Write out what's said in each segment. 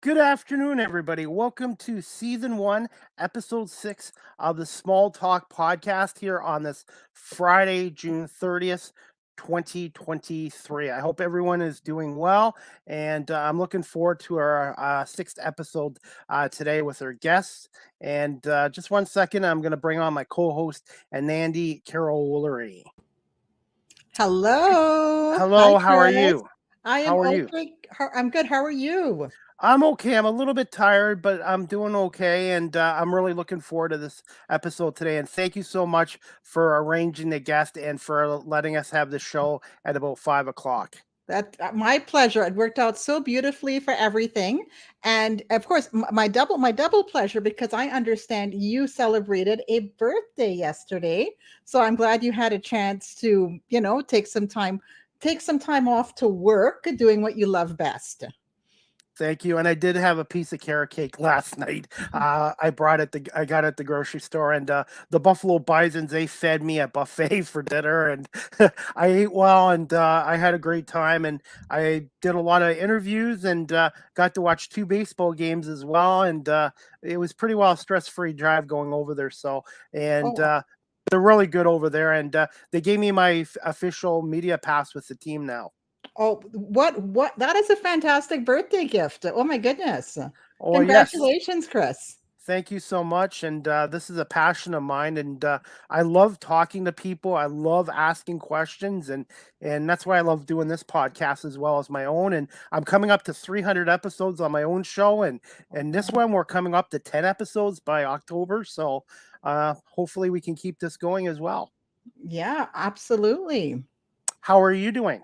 Good afternoon, everybody. Welcome to season one, episode six of the Small Talk podcast here on this Friday, June 30th, 2023. I hope everyone is doing well, and I'm looking forward to our sixth episode today with our guests. And just one second, I'm going to bring on my co host, Anandi Carol Woolery. Hello. Hi, Hello, how are Chris. you? I am How are you? okay. I'm good. How are you? I'm okay. I'm a little bit tired, but I'm doing okay, and I'm really looking forward to this episode today. And thank you so much for arranging the guest and for letting us have the show at about 5 o'clock. That my pleasure. It worked out so beautifully for everything, and of course, my double pleasure because I understand you celebrated a birthday yesterday. So I'm glad you had a chance to, take some time off to work, doing what you love best. Thank you. And I did have a piece of carrot cake last night. I got it at the grocery store, and the Buffalo Bisons, they fed me a buffet for dinner, and I ate well, and I had a great time. And I did a lot of interviews, and got to watch two baseball games as well. And it was pretty well stress free drive going over there. So, and Oh, they're really good over there, and they gave me my official media pass with the team now. oh, what? That is a fantastic birthday gift. Oh my goodness! Oh yes. Congratulations, Chris. Thank you so much. And this is a passion of mine. And I love talking to people. I love asking questions. And that's why I love doing this podcast as well as my own. And I'm coming up to 300 episodes on my own show. And this one, we're coming up to 10 episodes by October. So hopefully we can keep this going as well. Yeah, absolutely. How are you doing?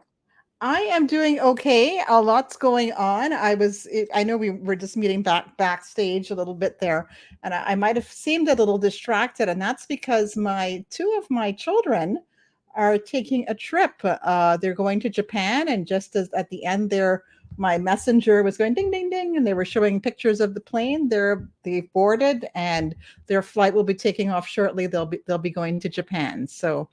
I am doing okay. A lot's going on. I know we were just meeting backstage a little bit there, and I might have seemed a little distracted, and that's because my two of my children are taking a trip. They're going to Japan, and just as at the end there, my messenger was going ding ding ding, and they were showing pictures of the plane. They boarded, and their flight will be taking off shortly. They'll be going to Japan. So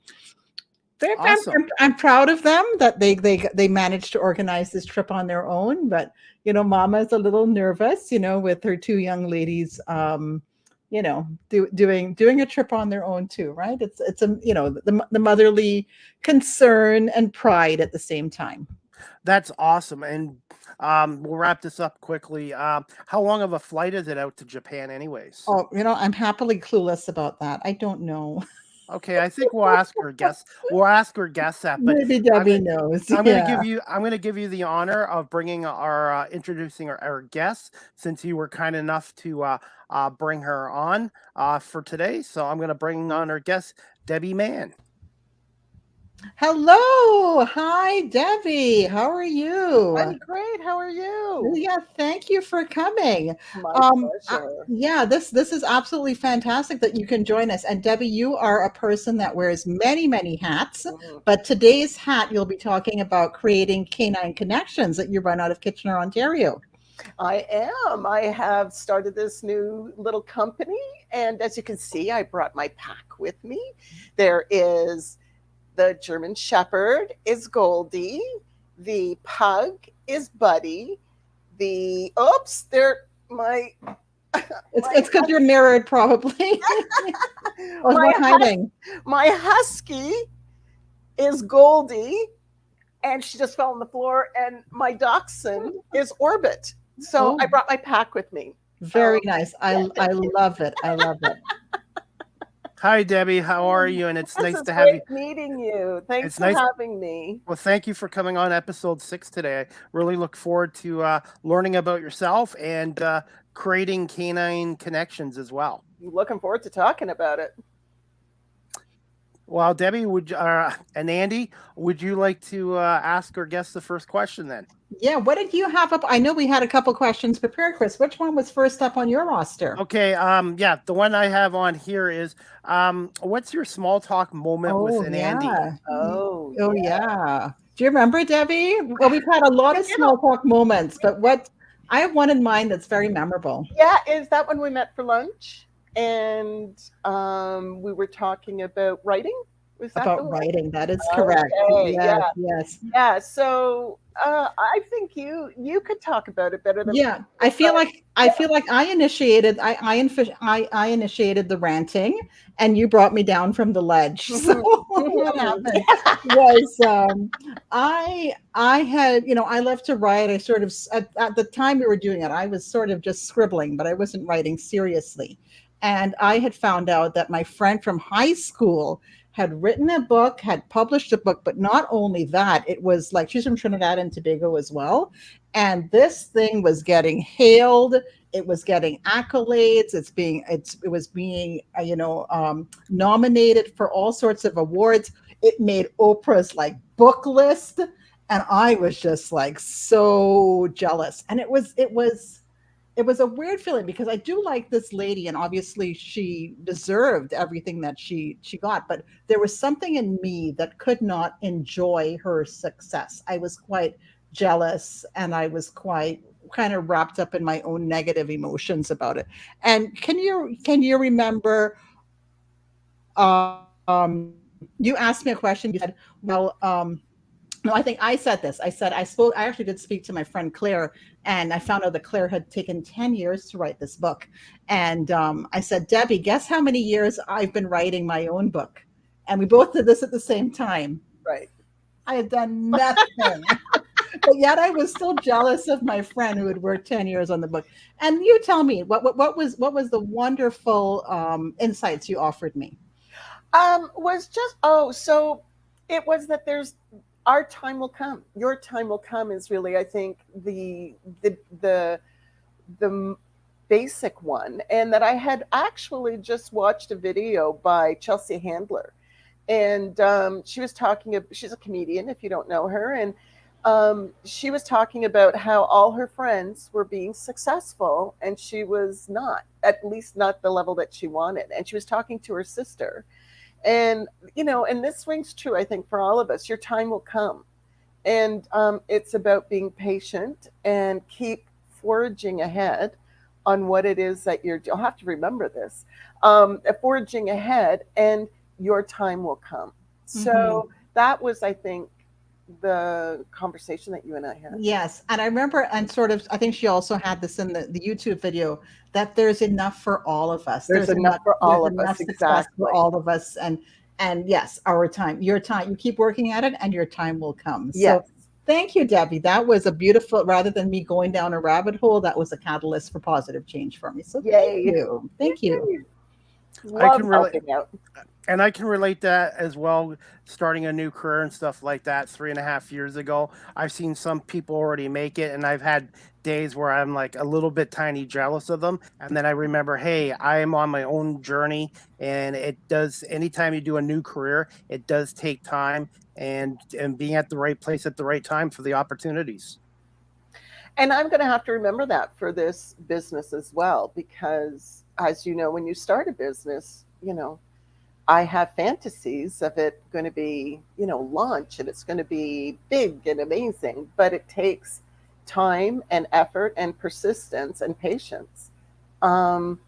Awesome. I'm proud of them that they managed to organize this trip on their own. But Mama is a little nervous, with her two young ladies, doing a trip on their own too, right? It's the motherly concern and pride at the same time. That's awesome. And we'll wrap this up quickly. How long of a flight is it out to Japan, anyways? Oh, I'm happily clueless about that. I don't know. Okay, I think we'll ask her guess. We'll ask her guess that, but Maybe I'm Debbie gonna knows. I'm gonna Yeah. give you I'm gonna give you the honor of bringing our introducing our guest, since you were kind enough to bring her on for today. So I'm gonna bring on our guest, Debbie Mann. Hello. Hi, Debbie. How are you? I'm great. How are you? Yeah, thank you for coming. My pleasure. Yeah, this is absolutely fantastic that you can join us. And Debbie, you are a person that wears many, many hats. Mhm. But today's hat, you'll be talking about creating canine connections that you run out of Kitchener, Ontario. I am. I have started this new little company. And as you can see, I brought my pack with me. There is the German Shepherd is Goldie. The pug is Buddy. They're my It's because you're mirrored, probably. Or my we're hiding. my husky is Goldie, and she just fell on the floor. And my dachshund is Orbit. So Oh, I brought my pack with me. very nice. I love it. I love it. Hi, Debbie. How are you? And it's This nice is to have you. great meeting you. Thanks It's for nice. having me. Well, thank you for coming on episode six today. I really look forward to learning about yourself and creating canine connections as well. Looking forward to talking about it. Well, Debbie, and Andy, would you like to ask our guest the first question then? Yeah, what did you have up? I know we had a couple questions prepared, Chris. Which one was first up on your roster? Okay, yeah, the one I have on here is what's your small talk moment with Oh, an Andy? yeah. Oh, Oh, yeah. yeah. Do you remember, Debbie? Well, we've had a lot of small talk moments, but I have one in mind that's very memorable. Yeah, is that when we met for lunch? And we were talking about writing? Was that the About one? writing. That is correct. Okay, Yes, yeah, yes. yeah. So I think you could talk about it better than me, Yeah, I feel but like I initiated I initiated the ranting, and you brought me down from the ledge. So mhm, what mhm. happened was I had, I love to write. I sort of at the time we were doing it, I was sort of just scribbling, but I wasn't writing seriously. And I had found out that my friend from high school had written a book, had published a book, but not only that, it was like she's from Trinidad and Tobago as well, and this thing was getting hailed, it was getting accolades, it was being nominated for all sorts of awards. It made Oprah's like book list, and I was just like so jealous. And it was a weird feeling because I do like this lady, and obviously she deserved everything that she got, but there was something in me that could not enjoy her success. I was quite jealous, and I was quite kind of wrapped up in my own negative emotions about it. And can you remember, you asked me a question, you said, well, no, I think I said this. I actually did speak to my friend Claire, and I found out that Claire had taken 10 years to write this book. And I said, Debbie, guess how many years I've been writing my own book? And we both did this at the same time. Right. I had done nothing. But yet I was still jealous of my friend who had worked 10 years on the book. And you tell me, what was the wonderful insights you offered me? Was just so it was that there's our time will come. Your time will come is really, I think, the basic one, and that I had actually just watched a video by Chelsea Handler, and she was talking. She's a comedian, if you don't know her, and she was talking about how all her friends were being successful, and she was not, at least not the level that she wanted. And she was talking to her sister, and and this rings true, I think, for all of us. Your time will come, and it's about being patient and keep forging ahead on what it is that you'll have to remember this, forging ahead, and your time will come. Mm-hmm. So that was, I think, the conversation that you and I had. Yes, and I remember, and sort of, I think she also had this in the YouTube video, that there's enough for all of us. There's There's enough enough, for there's all of enough us, success for exactly. all of us, and yes, our time, your time. You keep working at it, and your time will come. Yes. So, thank you, Debbie. That was a beautiful. Rather than me going down a rabbit hole, that was a catalyst for positive change for me. So, thank Yay. you, thank you. Yay. I Love can really, helping out. and I can relate that as well. Starting a new career and stuff like that 3.5 years ago, I've seen some people already make it, and I've had days where I'm like a little bit tiny jealous of them. And then I remember, hey, I am on my own journey, and it does. Anytime you do a new career, it does take time, and being at the right place at the right time for the opportunities. And I'm going to have to remember that for this business as well, because as you know, when you start a business, I have fantasies of it going to be, launch, and it's going to be big and amazing, but it takes time and effort and persistence and patience, um,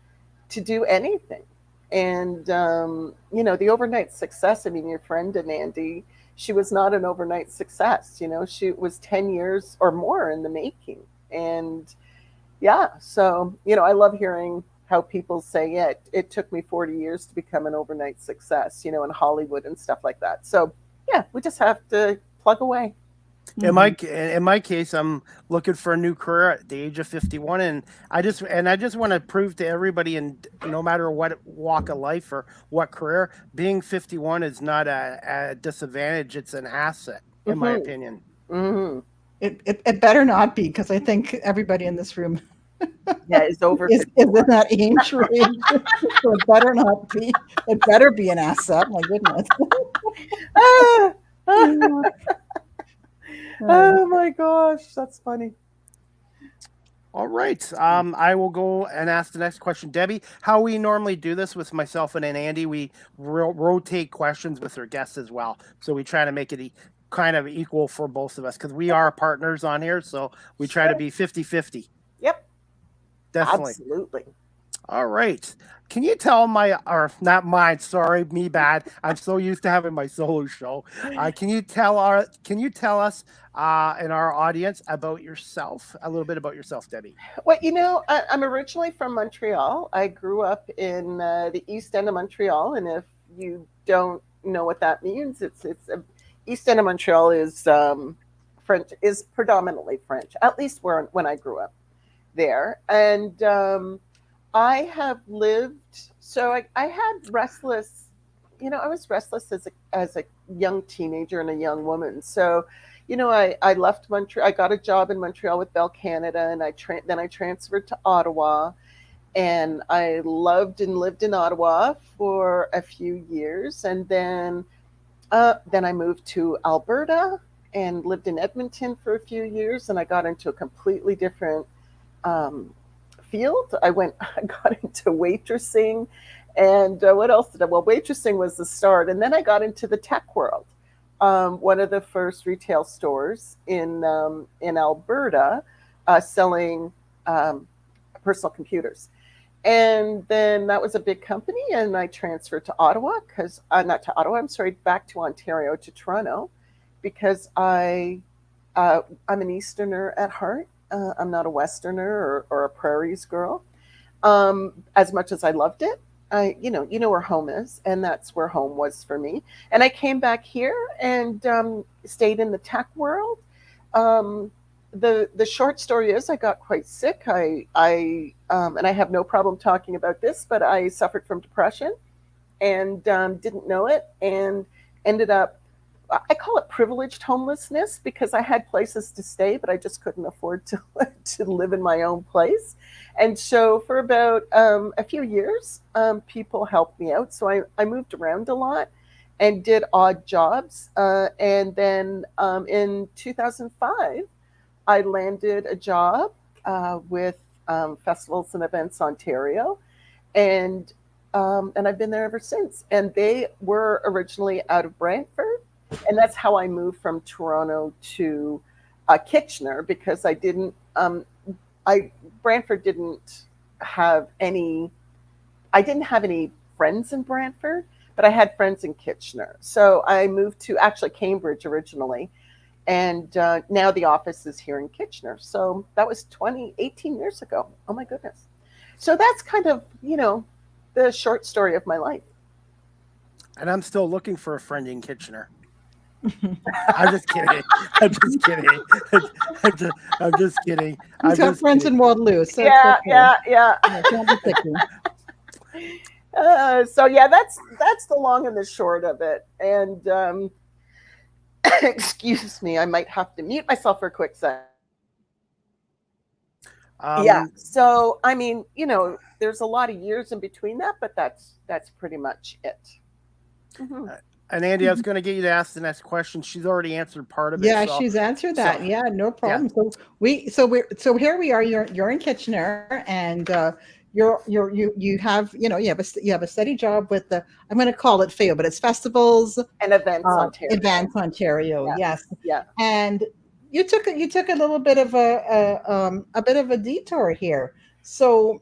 to do anything. And, the overnight success, I mean, your friend Anandi, she was not an overnight success. She was 10 years or more in the making. And yeah, so, I love hearing how people say, yeah, it took me 40 years to become an overnight success, in Hollywood and stuff like that. So yeah, we just have to plug away. In my case, I'm looking for a new career at the age of 51, and I just want to prove to everybody, and no matter what walk of life or what career, being 51 is not a disadvantage; it's an asset, in my Mm-hmm. opinion. Mm-hmm. It better not be, because I think everybody in this room Yeah, it's over is in 51. that age range. So it better not be. It better be an asset. My goodness. Ah, ah, Yeah. oh my gosh, that's funny. All right, I will go and ask the next question, Debbie. How we normally do this with myself and Andy, we rotate questions with our guests as well, so we try to make it kind of equal for both of us because we are partners on here, so we try to Sure. be 50-50. Yep. Definitely. Absolutely. All right. Can you tell or not mine? Sorry, me bad. I'm so used to having my solo show. Can you tell us and our audience about yourself, a little bit about yourself, Debbie? Well, I'm originally from Montreal. I grew up in the east end of Montreal, and if you don't know what that means, east end of Montreal is French, is predominantly French. At least when I grew up there, and I have lived. So I had restless. I was restless as a young teenager and a young woman. So I left Montreal. I got a job in Montreal with Bell Canada, and then I transferred to Ottawa, and I loved and lived in Ottawa for a few years, and then I moved to Alberta and lived in Edmonton for a few years, and I got into a completely different um, field. I got into waitressing, and what else did I? Well, waitressing was the start, and then I got into the tech world. One of the first retail stores in Alberta, selling personal computers. And then that was a big company, and I transferred to Ottawa because not to Ottawa. I'm sorry, back to Ontario, to Toronto, because I'm an Easterner at heart. I'm not a Westerner or a prairies girl. As much as I loved it, you know where home is, and that's where home was for me. And I came back here and stayed in the tech world. Um, the short story is I got quite sick. And I have no problem talking about this, but I suffered from depression and didn't know it, and ended up, I call it privileged homelessness, because I had places to stay, but I just couldn't afford to to live in my own place. And so for about a few years, people helped me out. So I moved around a lot and did odd jobs. And then in 2005, I landed a job with Festivals and Events Ontario, and I've been there ever since. And they were originally out of Brantford, and that's how I moved from Toronto to Kitchener, because I Brantford didn't have any. I didn't have any friends in Brantford, but I had friends in Kitchener. So I moved to actually Cambridge originally, and now the office is here in Kitchener. So that was 18 years ago. Oh my goodness. So that's kind of, the short story of my life. And I'm still looking for a friend in Kitchener. I'm just kidding. I'm just kidding. I'm just kidding. He's got friends in Waterloo. So Yeah, it's okay. yeah. Don't be picky. So yeah, that's the long and the short of it. And excuse me, I might have to mute myself for a quick second. Yeah. So I mean, there's a lot of years in between that, but that's pretty much it. Mm-hmm. And Andy, I was going to get you to ask the next question. She's already answered part of it. Yeah, she's answered that. Yeah, no problem. Yeah. So here we are. You're in Kitchener, and you have a steady job with the, I'm going to call it FAO, but it's Festivals and Events Ontario. Events Ontario. Yes. Yeah. And you took a little bit of a detour here. So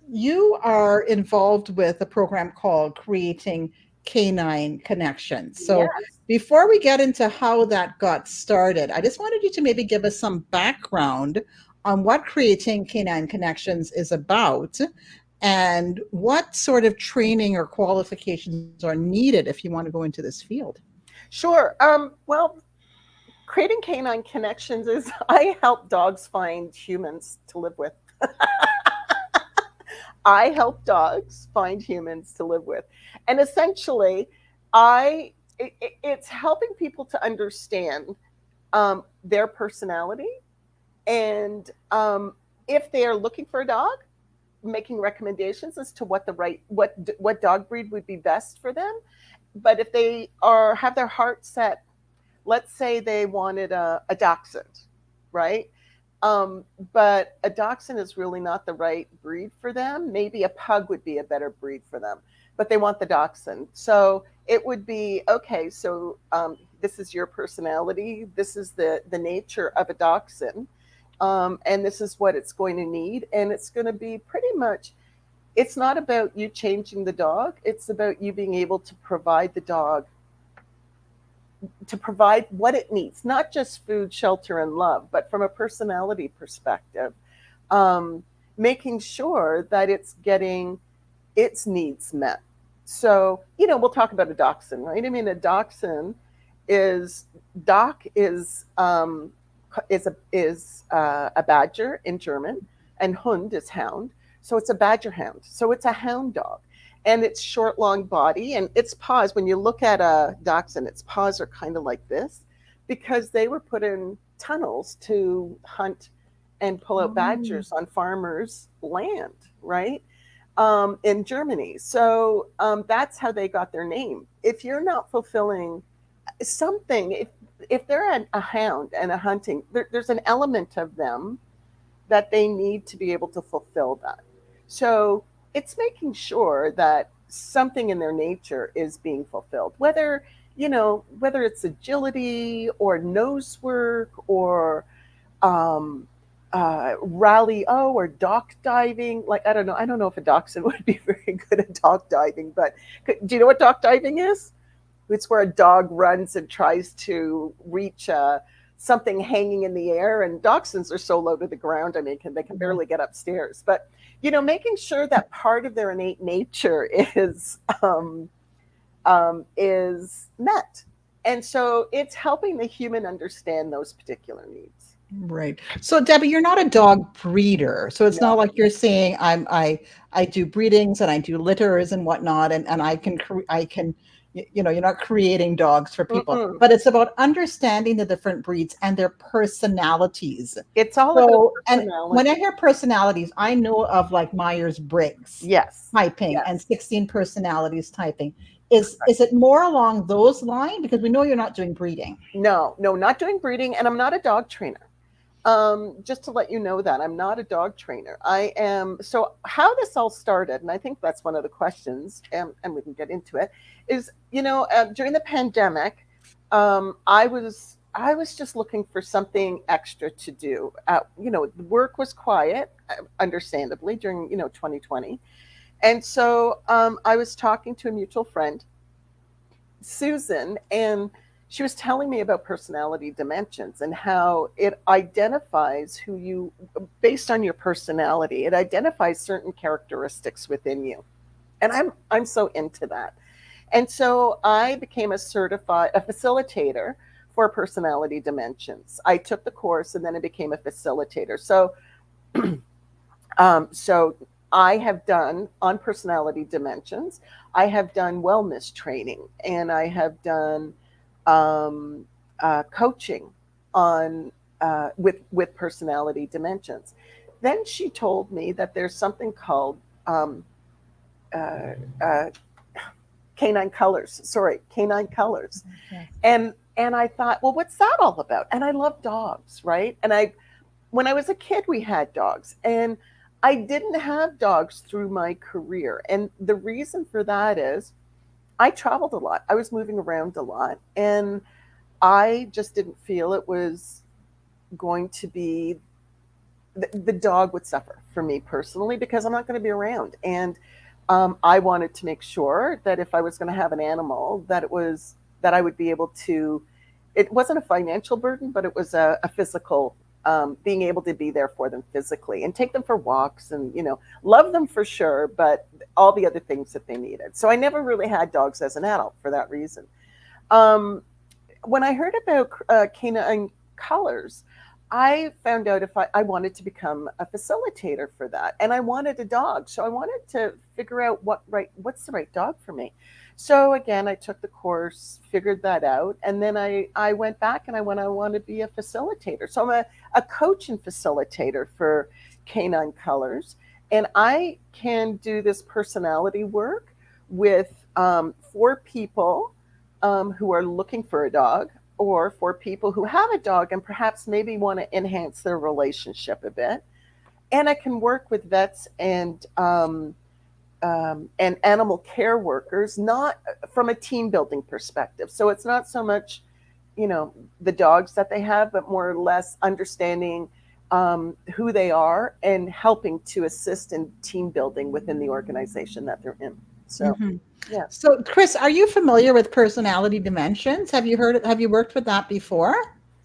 you are involved with a program called Creating Canine Connections. So before we get into how that got started, I just wanted you to maybe give us some background on what Creating Canine Connections is about, and what sort of training or qualifications are needed if you want to go into this field. Sure. Well, Creating Canine Connections is I help dogs find humans to live with. I help dogs find humans to live with. And essentially, it's helping people to understand their personality, and if they are looking for a dog, making recommendations as to what dog breed would be best for them. But if they have their heart set, let's say they wanted a dachshund, right? But a dachshund is really not the right breed for them. Maybe a pug would be a better breed for them, but they want the dachshund. So it would be, okay, so this is your personality. This is the nature of a dachshund. And this is what it's going to need. And it's going to be pretty much, it's not about you changing the dog. It's about you being able to provide the dog, to provide what it needs, not just food, shelter, and love, but from a personality perspective, making sure that it's getting its needs met. So, we'll talk about a dachshund, right? I mean, a dachshund is Dach is a badger in German, and Hund is hound. So it's a badger hound. So it's a hound dog, and its short, long body and its paws. When you look at a dachshund, its paws are kind of like this because they were put in tunnels to hunt and pull out badgers on farmers' land, right? In Germany. So that's how they got their name. If you're not fulfilling something, if they're a hound and a hunting, there's an element of them that they need to be able to fulfill that. So it's making sure that something in their nature is being fulfilled, whether it's agility or nose work or rally or dock diving. Like, I don't know if a dachshund would be very good at dock diving, but do you know what dock diving is? It's where a dog runs and tries to reach something hanging in the air, and dachshunds are so low to the ground. I mean, they can barely get upstairs. But making sure that part of their innate nature is met, and so it's helping the human understand those particular needs. Right. So Debbie, you're not a dog breeder. So it's not like you're saying I do breedings and I do litters and whatnot, and I can you're not creating dogs for people, but it's about understanding the different breeds and their personalities. It's all about personality. And when I hear personalities, I know of like Myers-Briggs typing and 16 personalities typing. Is it more along those lines? Because we know you're not doing breeding. No, not doing breeding, and I'm not a dog trainer. Just to let you know that I'm not a dog trainer. I am. So how this all started, and I think that's one of the questions, and we can get into it, is, during the pandemic, I was just looking for something extra to do. The work was quiet, understandably, during, 2020. And so I was talking to a mutual friend, Susan, and she was telling me about personality dimensions and how it identifies who you, based on your personality, it identifies certain characteristics within you. And I'm so into that. And so I became a facilitator for personality dimensions. I took the course and then I became a facilitator. So, so I have done on personality dimensions, I have done wellness training, and I have done coaching on with personality dimensions. Then she told me that there's something called canine colors. Okay. And I thought, well, what's that all about? And I love dogs, right? And when I was a kid, we had dogs, and I didn't have dogs through my career. And the reason for that is I traveled a lot. I was moving around a lot, and I just didn't feel it was going to be, the dog would suffer for me personally because I'm not going to be around. And I wanted to make sure that if I was going to have an animal, that I would be able to, it wasn't a financial burden, but it was a physical, being able to be there for them physically and take them for walks and, love them for sure, but all the other things that they needed. So I never really had dogs as an adult for that reason. When I heard about canine colors, I found out if I wanted to become a facilitator for that, and I wanted a dog. So I wanted to figure out what's the right dog for me. So again, I took the course, figured that out, and then I went back and I want to be a facilitator. So I'm a coach and facilitator for canine colors, and I can do this personality work with 4 people who are looking for a dog, or for people who have a dog and perhaps maybe want to enhance their relationship a bit. And I can work with vets and animal care workers, not from a team building perspective. So it's not so much, the dogs that they have, but more or less understanding who they are and helping to assist in team building within the organization that they're in. So, yeah. So, Chris, are you familiar with personality dimensions? Have you worked with that before?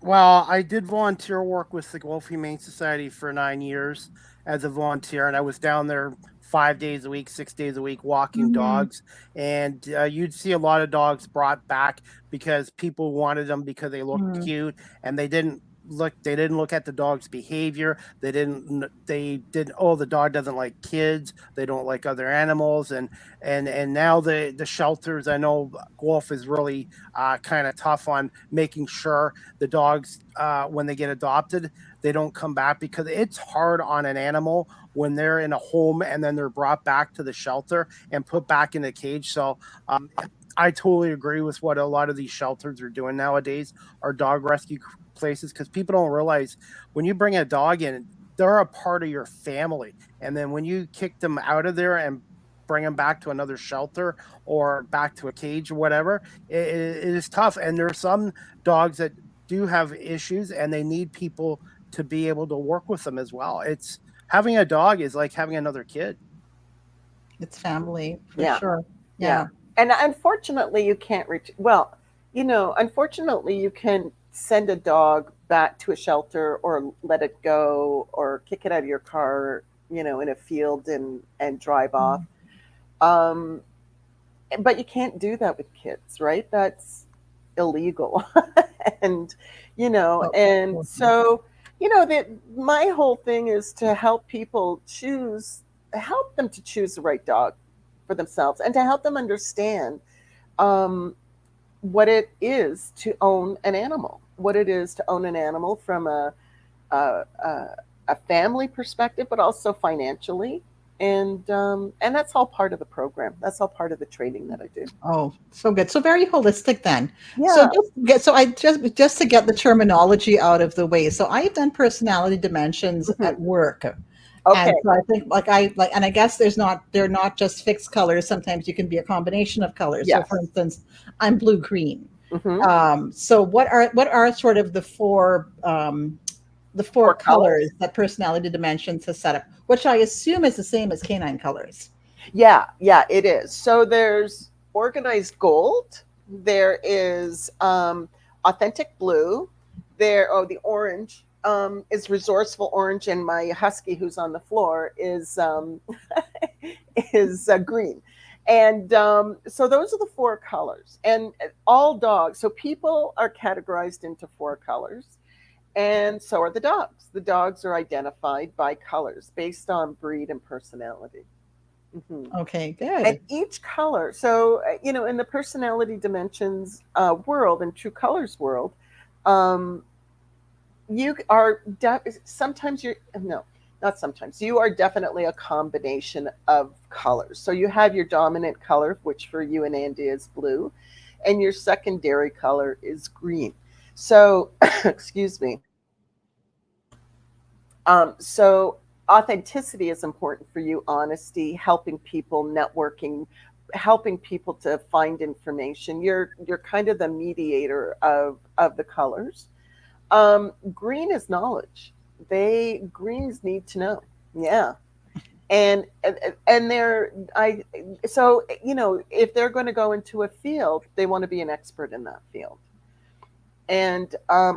Well, I did volunteer work with the Gulf Humane Society for 9 years as a volunteer, and I was down there 5 days a week, 6 days a week, walking Mhm. dogs. And you'd see a lot of dogs brought back because people wanted them because they looked Mm. cute, and they didn't look at the dog's behavior. They did, oh, the dog doesn't like kids, they don't like other animals. And now the shelters, I know Gulf is really kind of tough on making sure the dogs, when they get adopted, they don't come back, because it's hard on an animal when they're in a home and then they're brought back to the shelter and put back in a cage. So I totally agree with what a lot of these shelters are doing nowadays, or dog rescue places, because people don't realize when you bring a dog in, they're a part of your family. And then when you kick them out of there and bring them back to another shelter or back to a cage or whatever, it is tough. And there are some dogs that do have issues and they need people to be able to work with them as well. It's Having a dog is like having another kid. It's family for Yeah. sure. Yeah. Yeah. And unfortunately, you can't reach, well, unfortunately, you can send a dog back to a shelter or let it go or kick it out of your car, in a field and drive off. Um, but you can't do that with kids, right? That's illegal. and, Oh, and okay. so, that my whole thing is to help people help them to choose the right dog for themselves and to help them understand um, what it is to own an animal, what it is to own an animal from a, a, a family perspective, but also financially. And that's all part of the program. That's all part of the training that I do. Oh, so good. So very holistic then. Yeah. I just to get the terminology out of the way. So I've done personality dimensions Mhm. at work. Okay. And so I think and I guess they're not just fixed colors. Sometimes you can be a combination of colors. So Yes. for instance, I'm blue green. Mhm. So what are sort of the four Four colors that personality dimensions has set up, which I assume is the same as canine colors. Yeah, it is. So there's organized gold. There is authentic blue. The orange is resourceful orange, and my husky who's on the floor is is green. And so those are the four colors. And all dogs. So people are categorized into four colors. And so are the dogs. The dogs are identified by colors based on breed and personality. Mm-hmm. Okay, good. And each color, so, in the personality dimensions world and true colors world, you are, sometimes you're, no, not sometimes, you are definitely a combination of colors. So you have your dominant color, which for you and Andy is blue, and your secondary color is green. So, excuse me. So authenticity is important for you, honesty, helping people, networking, helping people to find information. You're kind of the mediator of the colors. Green is knowledge. Greens need to know. Yeah. And if they're going to go into a field, they want to be an expert in that field. And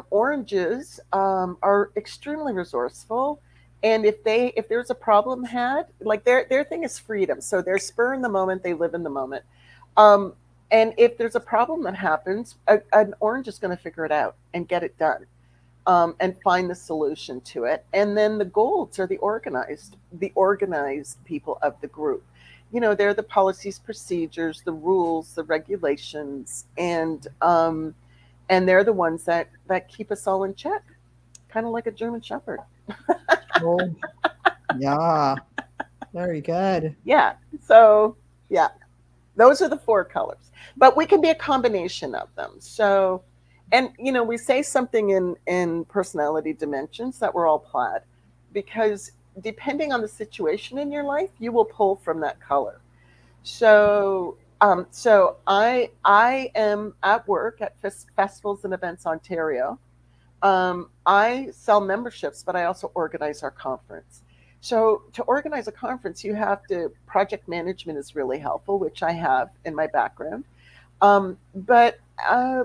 oranges are extremely resourceful. And if there's a problem had, like their thing is freedom. So they're spur in the moment, they live in the moment. Um, and if there's a problem that happens, an orange is going to figure it out and get it done, and find the solution to it. And then the golds are the organized people of the group. They're the policies, procedures, the rules, the regulations, and they're the ones that keep us all in check, kind of like a German Shepherd. Oh, yeah, very good. Yeah. So, yeah, those are the four colors, but we can be a combination of them. So, and we say something in personality dimensions that we're all plaid, because depending on the situation in your life, you will pull from that color. So I am at work at Festivals and Events Ontario, I sell memberships, but I also organize our conference. So to organize a conference, you have to, project management is really helpful, which I have in my background. But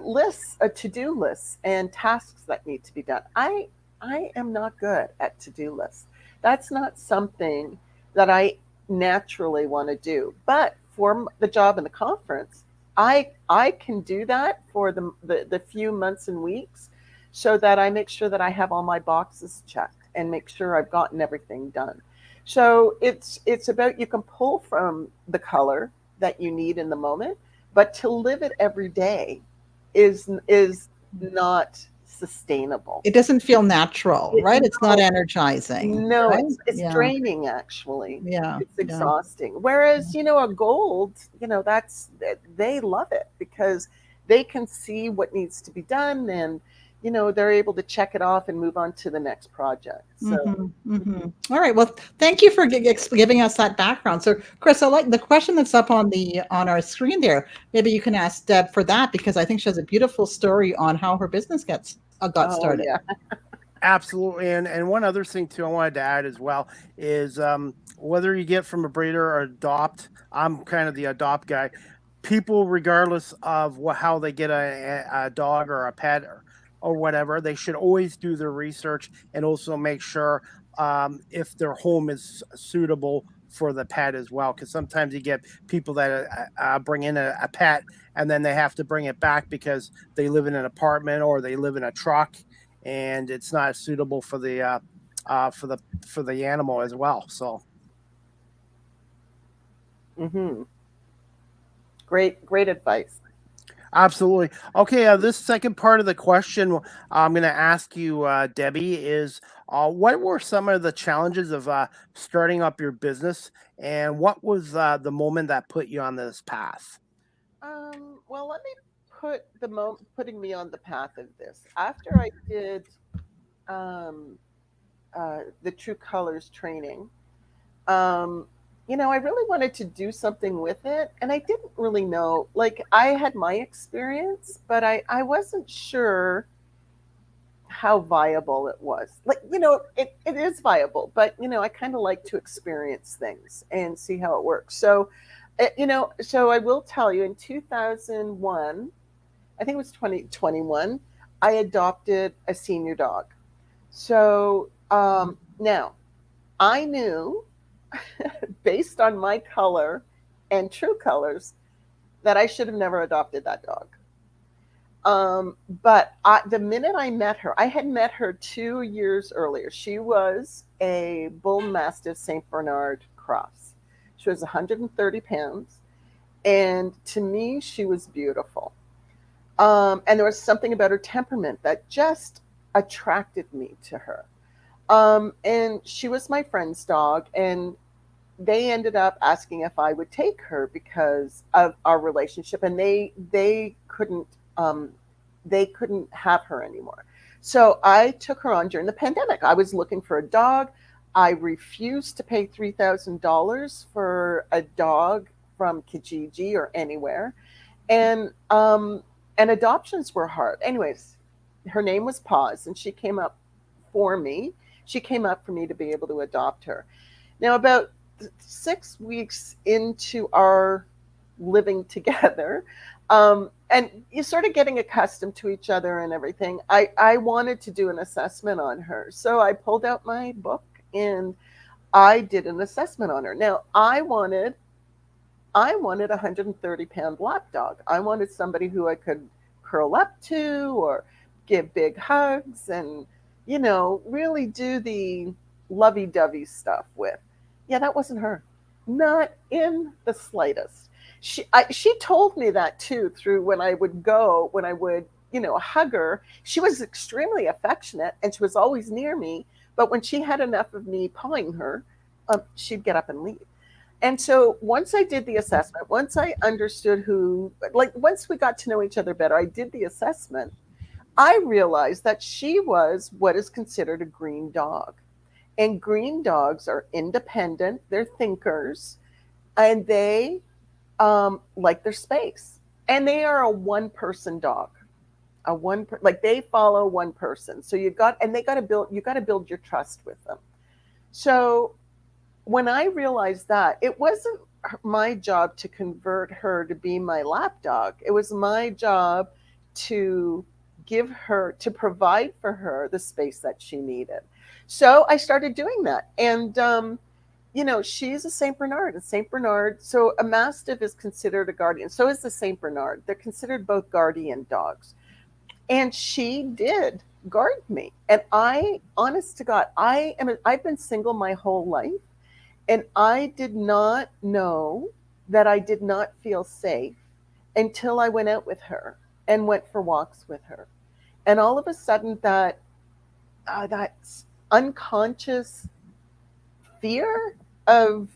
lists, to-do lists, and tasks that need to be done. I am not good at to-do lists. That's not something that I naturally want to do. But for the job in the conference, I can do that for the few months and weeks, so that I make sure that I have all my boxes checked and make sure I've gotten everything done. So it's about, you can pull from the color that you need in the moment, but to live it every day is not sustainable. It doesn't feel natural, It, right? It's not no, energizing, no, right? it's Yeah, draining actually. yeah, It's yeah. exhausting. Whereas, a gold, that's, they love it because they can see what needs to be done, and they're able to check it off and move on to the next project. So All right. Well, thank you for giving us that background. So, Chris, I like the question that's up on our screen there. Maybe you can ask Deb for that, because I think she has a beautiful story on how her business got oh started. yeah. Absolutely. And one other thing too I wanted to add as well is whether you get from a breeder or adopt, I'm kind of the adopt guy. People, regardless of how they get a dog or a pet or whatever, they should always do their research and also make sure if their home is suitable for the pet as well. Because sometimes you get people that bring in a pet and then they have to bring it back because they live in an apartment or they live in a truck and it's not suitable for for the animal as well. So hmm great advice. absolutely. Okay, this second part of the question I'm going to ask you, Debbie, is what were some of the challenges of starting up your business, and what was the moment that put you on this path? Well, let me putting me on the path of this. After I did um, the True Colors training, um, I really wanted to do something with it, and I didn't really know. Like, I had my experience, but I wasn't sure how viable it was. Like, it is viable, but I kind of like to experience things and see how it works. So, so I will tell you, in 2001, I think it was 2021, I adopted a senior dog. So now I knew, based on my color and True Colors, that I should have never adopted that dog. But the minute I met her, I had met her 2 years earlier. She was a Bull Mastiff St. Bernard cross. She was 130 pounds. And to me, she was beautiful. And there was something about her temperament that just attracted me to her. And she was my friend's dog. And they ended up asking if I would take her because of our relationship. And they couldn't have her anymore. So I took her on during the pandemic. I was looking for a dog. I refused to pay $3,000 for a dog from Kijiji or anywhere, and adoptions were hard. Anyways, her name was Paz, and she came up for me. She came up for me to be able to adopt her. Now, about 6 weeks into our living together, and you sort of getting accustomed to each other and everything, I wanted to do an assessment on her. So I pulled out my book and I did an assessment on her. Now, I wanted a 130-pound lap dog. I wanted somebody who I could curl up to or give big hugs and, really do the lovey-dovey stuff with. Yeah, that wasn't her. Not in the slightest. She told me that too, through when I would, hug her. She was extremely affectionate and she was always near me. But when she had enough of me pawing her, she'd get up and leave. And so once I did the assessment, once I understood once we got to know each other better, I did the assessment. I realized that she was what is considered a green dog. And green dogs are independent, they're thinkers, and they like their space. And they are a one person dog. like they follow one person. So you got to build your trust with them. So when I realized that, it wasn't my job to convert her to be my lap dog. It was my job to provide for her the space that she needed. So I started doing that. And, she's a St. Bernard. And St. Bernard, so a Mastiff is considered a guardian. So is the St. Bernard. They're considered both guardian dogs. And she did guard me. And honest to God, I've been single my whole life. And I did not know that I did not feel safe until I went out with her and went for walks with her. And all of a sudden that unconscious fear of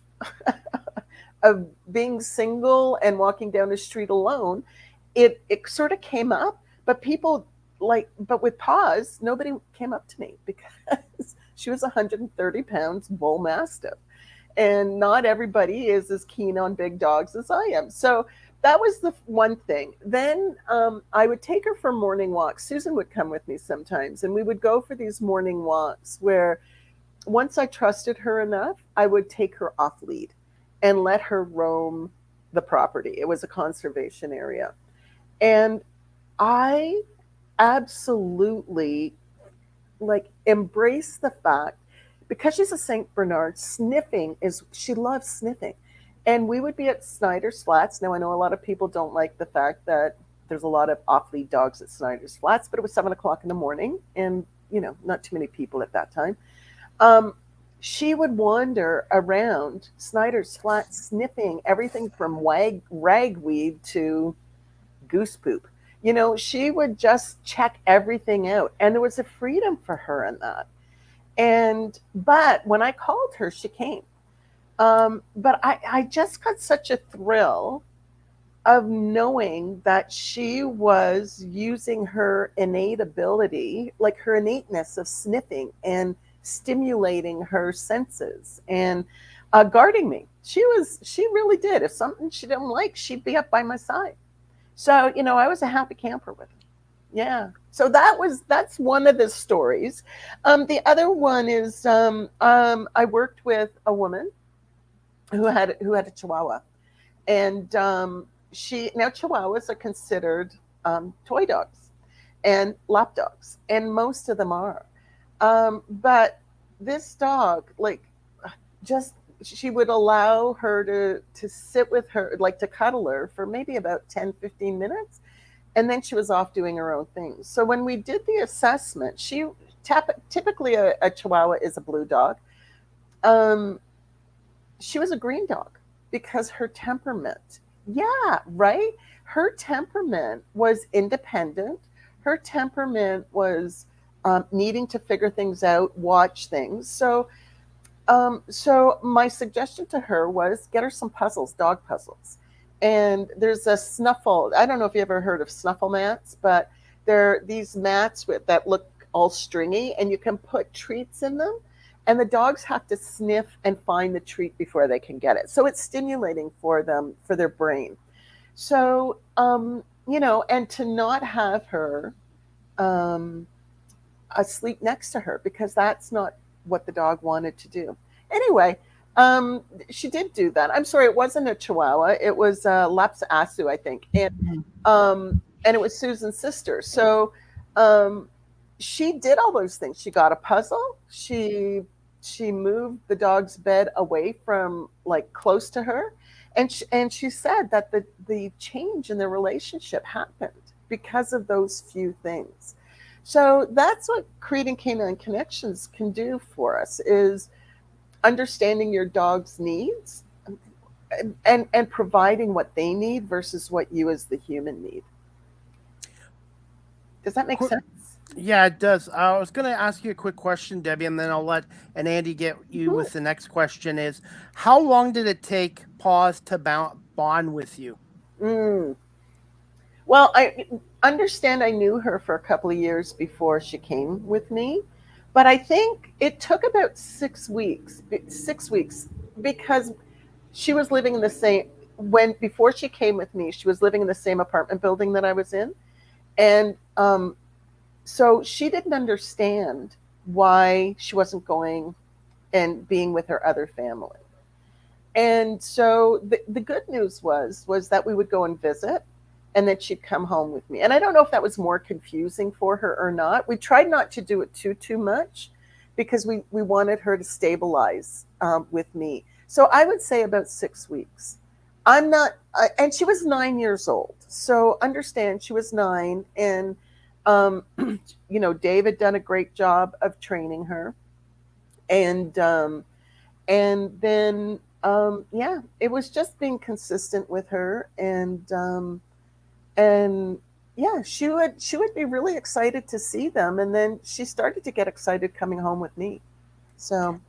of being single and walking down the street alone, it sort of came up, but but with pause, nobody came up to me because she was 130 pounds bull mastiff. And not everybody is as keen on big dogs as I am. So that was the one thing. Then I would take her for morning walks. Susan would come with me sometimes, and we would go for these morning walks where once I trusted her enough, I would take her off lead and let her roam the property. It was a conservation area. And I absolutely embrace the fact, because she's a St. Bernard, she loves sniffing. And we would be at Snyder's Flats. Now, I know a lot of people don't like the fact that there's a lot of off-lead dogs at Snyder's Flats, but it was 7:00 in the morning and, not too many people at that time. She would wander around Snyder's Flats sniffing everything from ragweed to goose poop. She would just check everything out. And there was a freedom for her in that. But when I called her, she came. But I just got such a thrill of knowing that she was using her innate ability, like her innateness of sniffing and stimulating her senses and guarding me. She really did. If something she didn't like, she'd be up by my side. So, I was a happy camper with her. Yeah. So that's one of the stories. The other one is I worked with a woman who had a Chihuahua, and now Chihuahuas are considered toy dogs and lap dogs, and most of them are. But this dog, she would allow her to sit with her, to cuddle her for maybe about 10, 15 minutes. And then she was off doing her own things. So when we did the assessment, typically a Chihuahua is a blue dog. She was a green dog because her temperament, right? Her temperament was independent. Her temperament was needing to figure things out, watch things. So my suggestion to her was get her some puzzles, dog puzzles. And there's a snuffle. I don't know if you ever heard of snuffle mats, but they're these mats that look all stringy, and you can put treats in them. And the dogs have to sniff and find the treat before they can get it. So it's stimulating for them, for their brain. So, and to not have her asleep next to her, because that's not what the dog wanted to do. Anyway, she did do that. I'm sorry, it wasn't a Chihuahua. It was a Lapsa Asu, I think. And it was Susan's sister. So she did all those things. She got a puzzle. She moved the dog's bed away from, close to her. And she said that the change in the relationship happened because of those few things. So that's what creating canine connections can do for us, is understanding your dog's needs and providing what they need versus what you as the human need. Does that make sense? Yeah, it does. I was going to ask you a quick question, Debbie, and then I'll let Anandi get you with the next question. Is how long did it take Paws to bond with you? Well, I understand I knew her for a couple of years before she came with me, but I think it took about 6 weeks. 6 weeks, because she was living in the same, before she came with me, she was living in the same apartment building that I was in. And so she didn't understand why she wasn't going and being with her other family. And so the good news was that we would go and visit, and that she'd come home with me. And I don't know if that was more confusing for her or not. We tried not to do it too much, because we wanted her to stabilize with me. So I would say about 6 weeks. I'm not, and she was 9 years old. So understand, she was 9, and Dave had done a great job of training her, and then yeah, it was just being consistent with her, and yeah, she would be really excited to see them, and then she started to get excited coming home with me. So,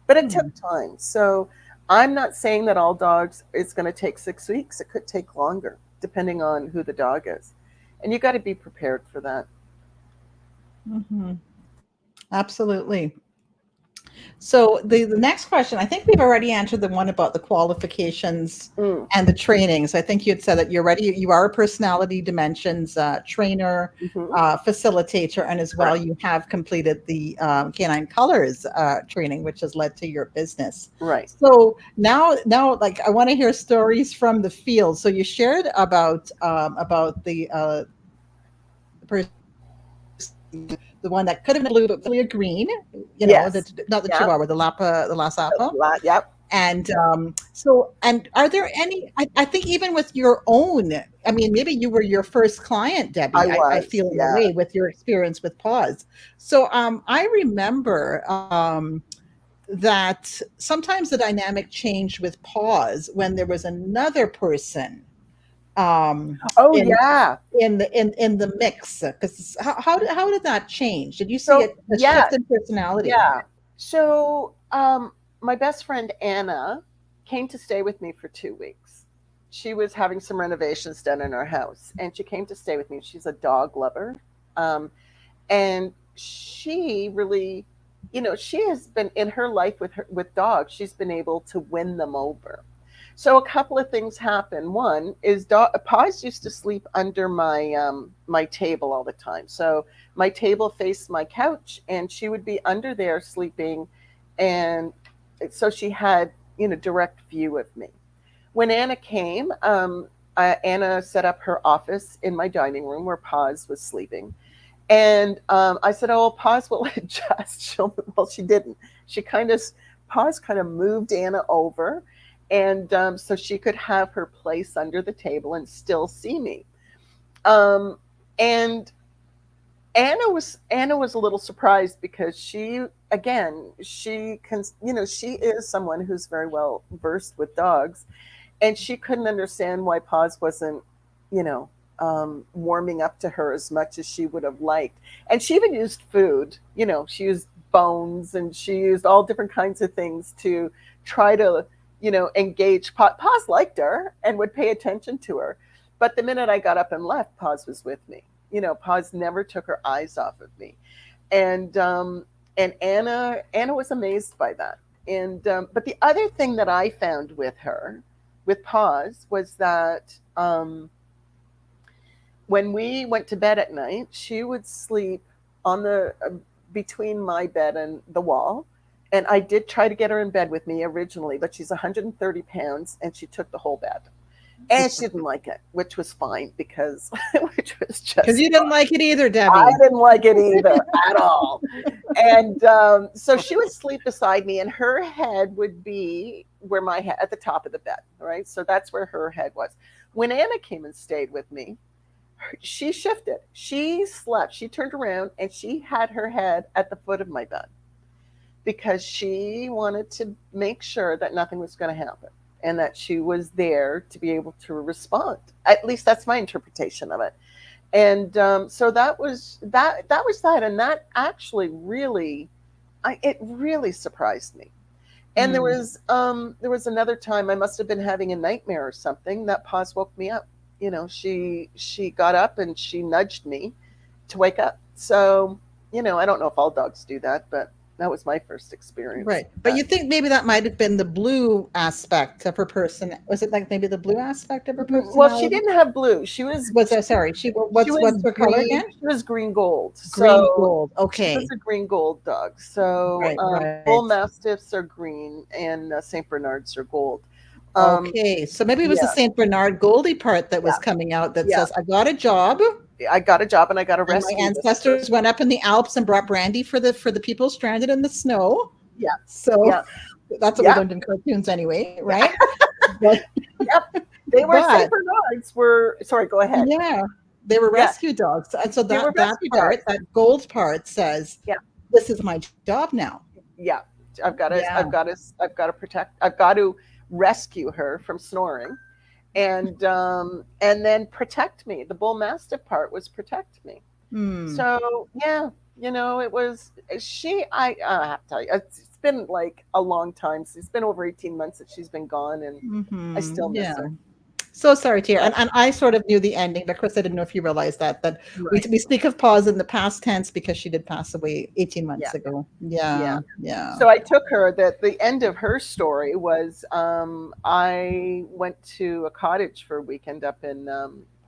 but it took time. So I'm not saying that all dogs it's going to take 6 weeks. It could take longer, depending on who the dog is, and you got to be prepared for that. Mm-hmm. Absolutely. So the next question, I think we've already answered the one about the qualifications and the trainings. I think you had said that you are a personality dimensions trainer, facilitator, and as well you have completed the Canine Colors training, which has led to your business. Right. So now, like I want to hear stories from the field. So you shared about the person, the one that could have been blue but really a green, Yes. not the Chihuahua, the Lhasa Apso. Yep. And and are there any, I think even with your own, I mean, maybe you were your first client, Debbie, I feel in a way with your experience with Paws. So I remember that sometimes the dynamic changed with Paws when there was another person in the mix, because how did that change? Did you see a shift in personality? Yeah. So my best friend Anna came to stay with me for 2 weeks. She was having some renovations done in her house, and she came to stay with me. She's a dog lover, and she really, she has been in her life with dogs. She's been able to win them over. So a couple of things happen. One is Paws used to sleep under my table all the time. So my table faced my couch, and she would be under there sleeping, and so she had direct view of me. When Anna came, Anna set up her office in my dining room where Paws was sleeping, and I said, "Oh, Paws will adjust." Well, she didn't. Paws kind of moved Anna over. And so she could have her place under the table and still see me. And Anna was a little surprised, because she is someone who's very well versed with dogs, and she couldn't understand why Paws wasn't, warming up to her as much as she would have liked. And she even used food. She used bones, and she used all different kinds of things to try to engage. Paws liked her and would pay attention to her. But the minute I got up and left, Paws was with me. Paws never took her eyes off of me. And Anna was amazed by that. And but the other thing that I found with Paws, was that when we went to bed at night, she would sleep on the between my bed and the wall. And I did try to get her in bed with me originally, but she's 130 pounds, and she took the whole bed. And she didn't like it, which was fine, because you didn't like it either, Debbie. I didn't like it either at all. And so she would sleep beside me, and her head would be where my head, at the top of the bed, right? So that's where her head was. When Anna came and stayed with me, she shifted. She slept. She turned around, and she had her head at the foot of my bed, because she wanted to make sure that nothing was going to happen, and that she was there to be able to respond. At least that's my interpretation of it. And so that was that. And that actually really, it really surprised me. And there was another time I must have been having a nightmare or something, that Paws woke me up. She got up and she nudged me to wake up. So I don't know if all dogs do that, but That was my first experience. Right. But you think maybe that might have been the blue aspect of her person. Was it like maybe the blue aspect of her personality? Well, she didn't have blue. She was sorry. What's her color again? She was green gold. Green So gold. she Okay. was a green gold dog. So Right. bull mastiffs are green and Saint Bernards are gold. Okay, so maybe it was the Saint Bernard Goldie part that was coming out that says, "I got a job. I got a job, and I got a rescue." My ancestors went up in the Alps and brought brandy for the people stranded in the snow. Yeah. So that's what we learned in cartoons, anyway, right? But, they were Saint Bernards. Sorry, go ahead. Yeah, they were rescue dogs, and so that part, that gold part says, "This is my job now." Yeah, I've got to protect. I've got to rescue her from snoring, and then protect me. The bull mastiff part was protect me. So it was I have to tell you, it's been like a long time. It's been over 18 months that she's been gone, and I still miss her. So sorry to hear. And I sort of knew the ending, but Chris, I didn't know if you realized that we speak of pause in the past tense because she did pass away 18 months ago. Yeah. So I took her. The end of her story was I went to a cottage for a weekend up in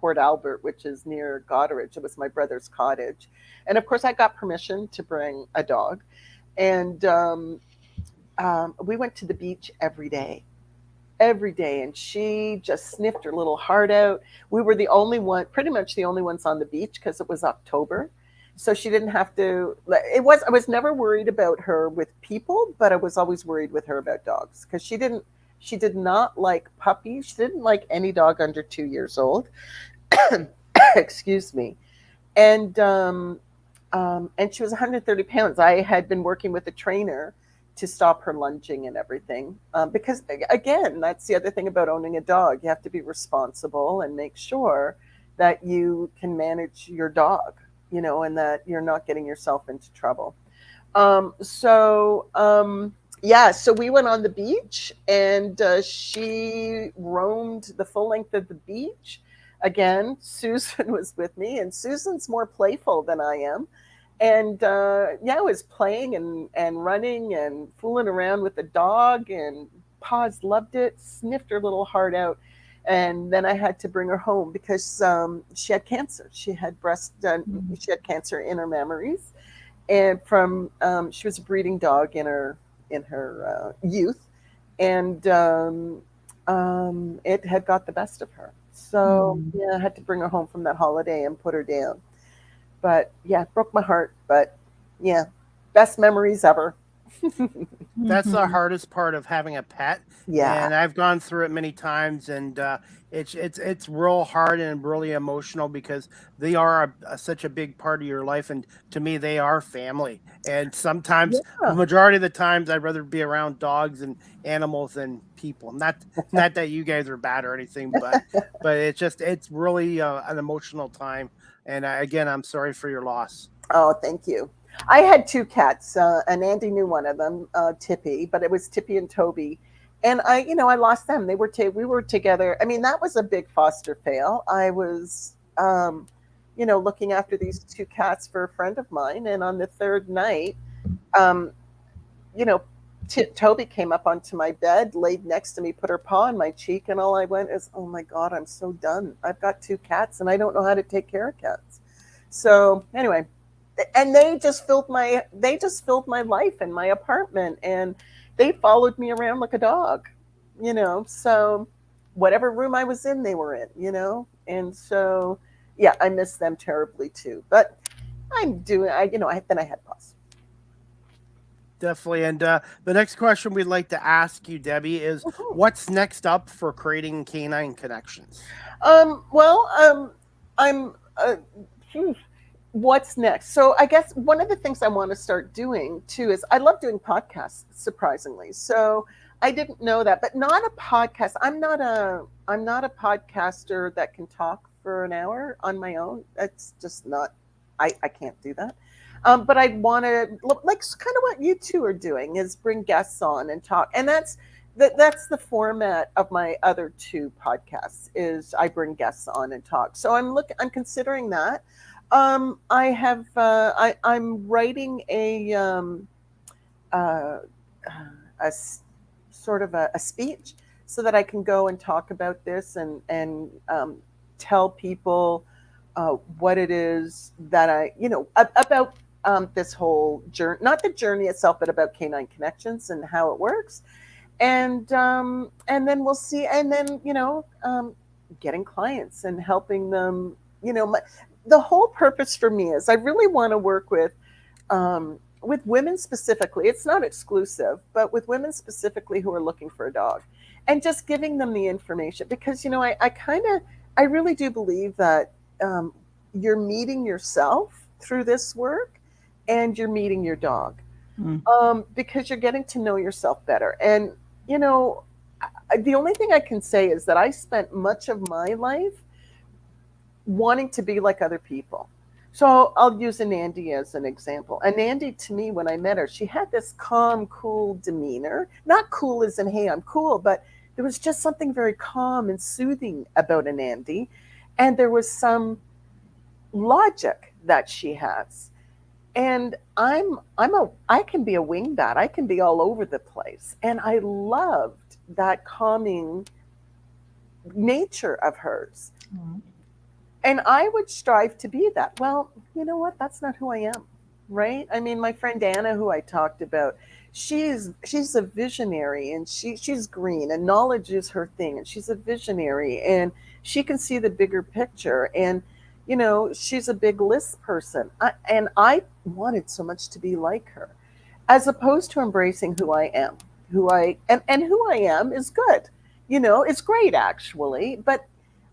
Port Albert, which is near Goderich. It was my brother's cottage, and of course I got permission to bring a dog, and we went to the beach every day, and she just sniffed her little heart out. We were pretty much the only ones on the beach because it was October. So she didn't have to, I was never worried about her with people, but I was always worried with her about dogs because she did not like puppies. She didn't like any dog under 2 years old. Excuse me. And she was 130 pounds. I had been working with a trainer to stop her lunging and everything. Because again, that's the other thing about owning a dog. You have to be responsible and make sure that you can manage your dog, and that you're not getting yourself into trouble. So we went on the beach, and she roamed the full length of the beach. Again, Susan was with me, and Susan's more playful than I am. And I was playing and running and fooling around with the dog, and Paws loved it, sniffed her little heart out. And then I had to bring her home because she had cancer. She had she had cancer in her mammaries, and she was a breeding dog in her youth, and it had got the best of her. So I had to bring her home from that holiday and put her down. But broke my heart. But best memories ever. That's the hardest part of having a pet. Yeah. And I've gone through it many times, and it's real hard and really emotional because they are such a big part of your life, and to me they are family. And sometimes, the majority of the times, I'd rather be around dogs and animals than people. Not that you guys are bad or anything, but it's really an emotional time. And again, I'm sorry for your loss. Oh, thank you. I had 2 cats. Anandi knew one of them, Tippy, but it was Tippy and Toby. And I lost them. We were together. I mean, that was a big foster fail. I was, looking after these 2 cats for a friend of mine. And on the 3rd night, Toby came up onto my bed, laid next to me, put her paw on my cheek. And all I went is, oh my God, I'm so done. I've got 2 cats and I don't know how to take care of cats. So anyway, and they just filled my life in my apartment, and they followed me around like a dog, so whatever room I was in, they were in, and so, I miss them terribly too, but I had pause. Definitely. And the next question we'd like to ask you, Debbie, is what's next up for creating Canine Connections? What's next? So I guess one of the things I want to start doing too is I love doing podcasts, surprisingly. So I didn't know that, but not a podcast. I'm not a podcaster that can talk for an hour on my own. That's just not, I can't do that. But I'd want to look like kind of what you 2 are doing is bring guests on and talk. And that's the format of my other 2 podcasts is I bring guests on and talk. So I'm considering that. I'm writing uh, a sort of a speech so that I can go and talk about this and tell people what it is that about this whole journey, not the journey itself, but about canine connections and how it works. And then we'll see. And then, getting clients and helping them, the whole purpose for me is I really want to work with women specifically. It's not exclusive, but with women specifically who are looking for a dog, and just giving them the information, because I really do believe that you're meeting yourself through this work, and you're meeting your dog, because you're getting to know yourself better. And the only thing I can say is that I spent much of my life wanting to be like other people. So I'll use Anandi as an example. Anandi, to me, when I met her, she had this calm, cool demeanor. Not cool as in, hey, I'm cool, but there was just something very calm and soothing about Anandi. And there was some logic that she has. And I can be a wingbat. I can be all over the place. And I loved that calming nature of hers. Mm-hmm. And I would strive to be that. Well, you know what? That's not who I am, right? I mean, my friend Anna, who I talked about, she's a visionary, and she's green, and knowledge is her thing, and she's a visionary, and she can see the bigger picture, and she's a big list person. And I wanted so much to be like her, as opposed to embracing who I am. And who I am is good. It's great, actually, but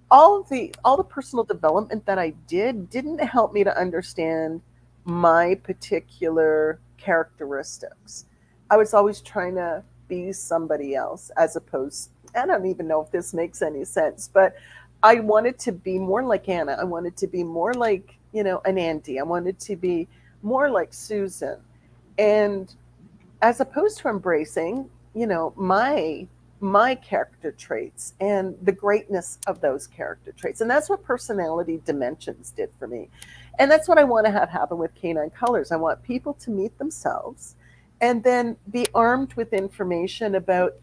all the personal development that I didn't help me to understand my particular characteristics. I was always trying to be somebody else, as opposed, I don't even know if this makes any sense, but I wanted to be more like Anna. I wanted to be more like, Anandi. I wanted to be more like Susan. And as opposed to embracing, my character traits and the greatness of those character traits. And that's what Personality Dimensions did for me. And that's what I want to have happen with Canine Colors. I want people to meet themselves and then be armed with information about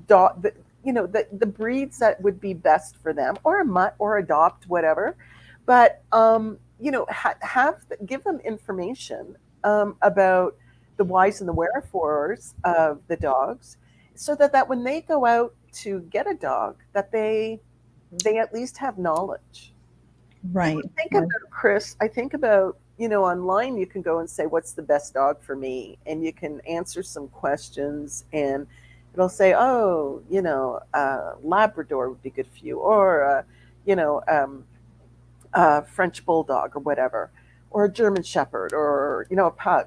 the breeds that would be best for them, or a mutt, or adopt, whatever. But, give them information about the whys and the wherefores of the dogs, so that when they go out to get a dog, that they at least have knowledge. Right. About, Chris, I think about, online you can go and say, what's the best dog for me? And you can answer some questions, and it'll say, oh, Labrador would be good for you, or, French Bulldog, or whatever, or a German Shepherd, or, a pug.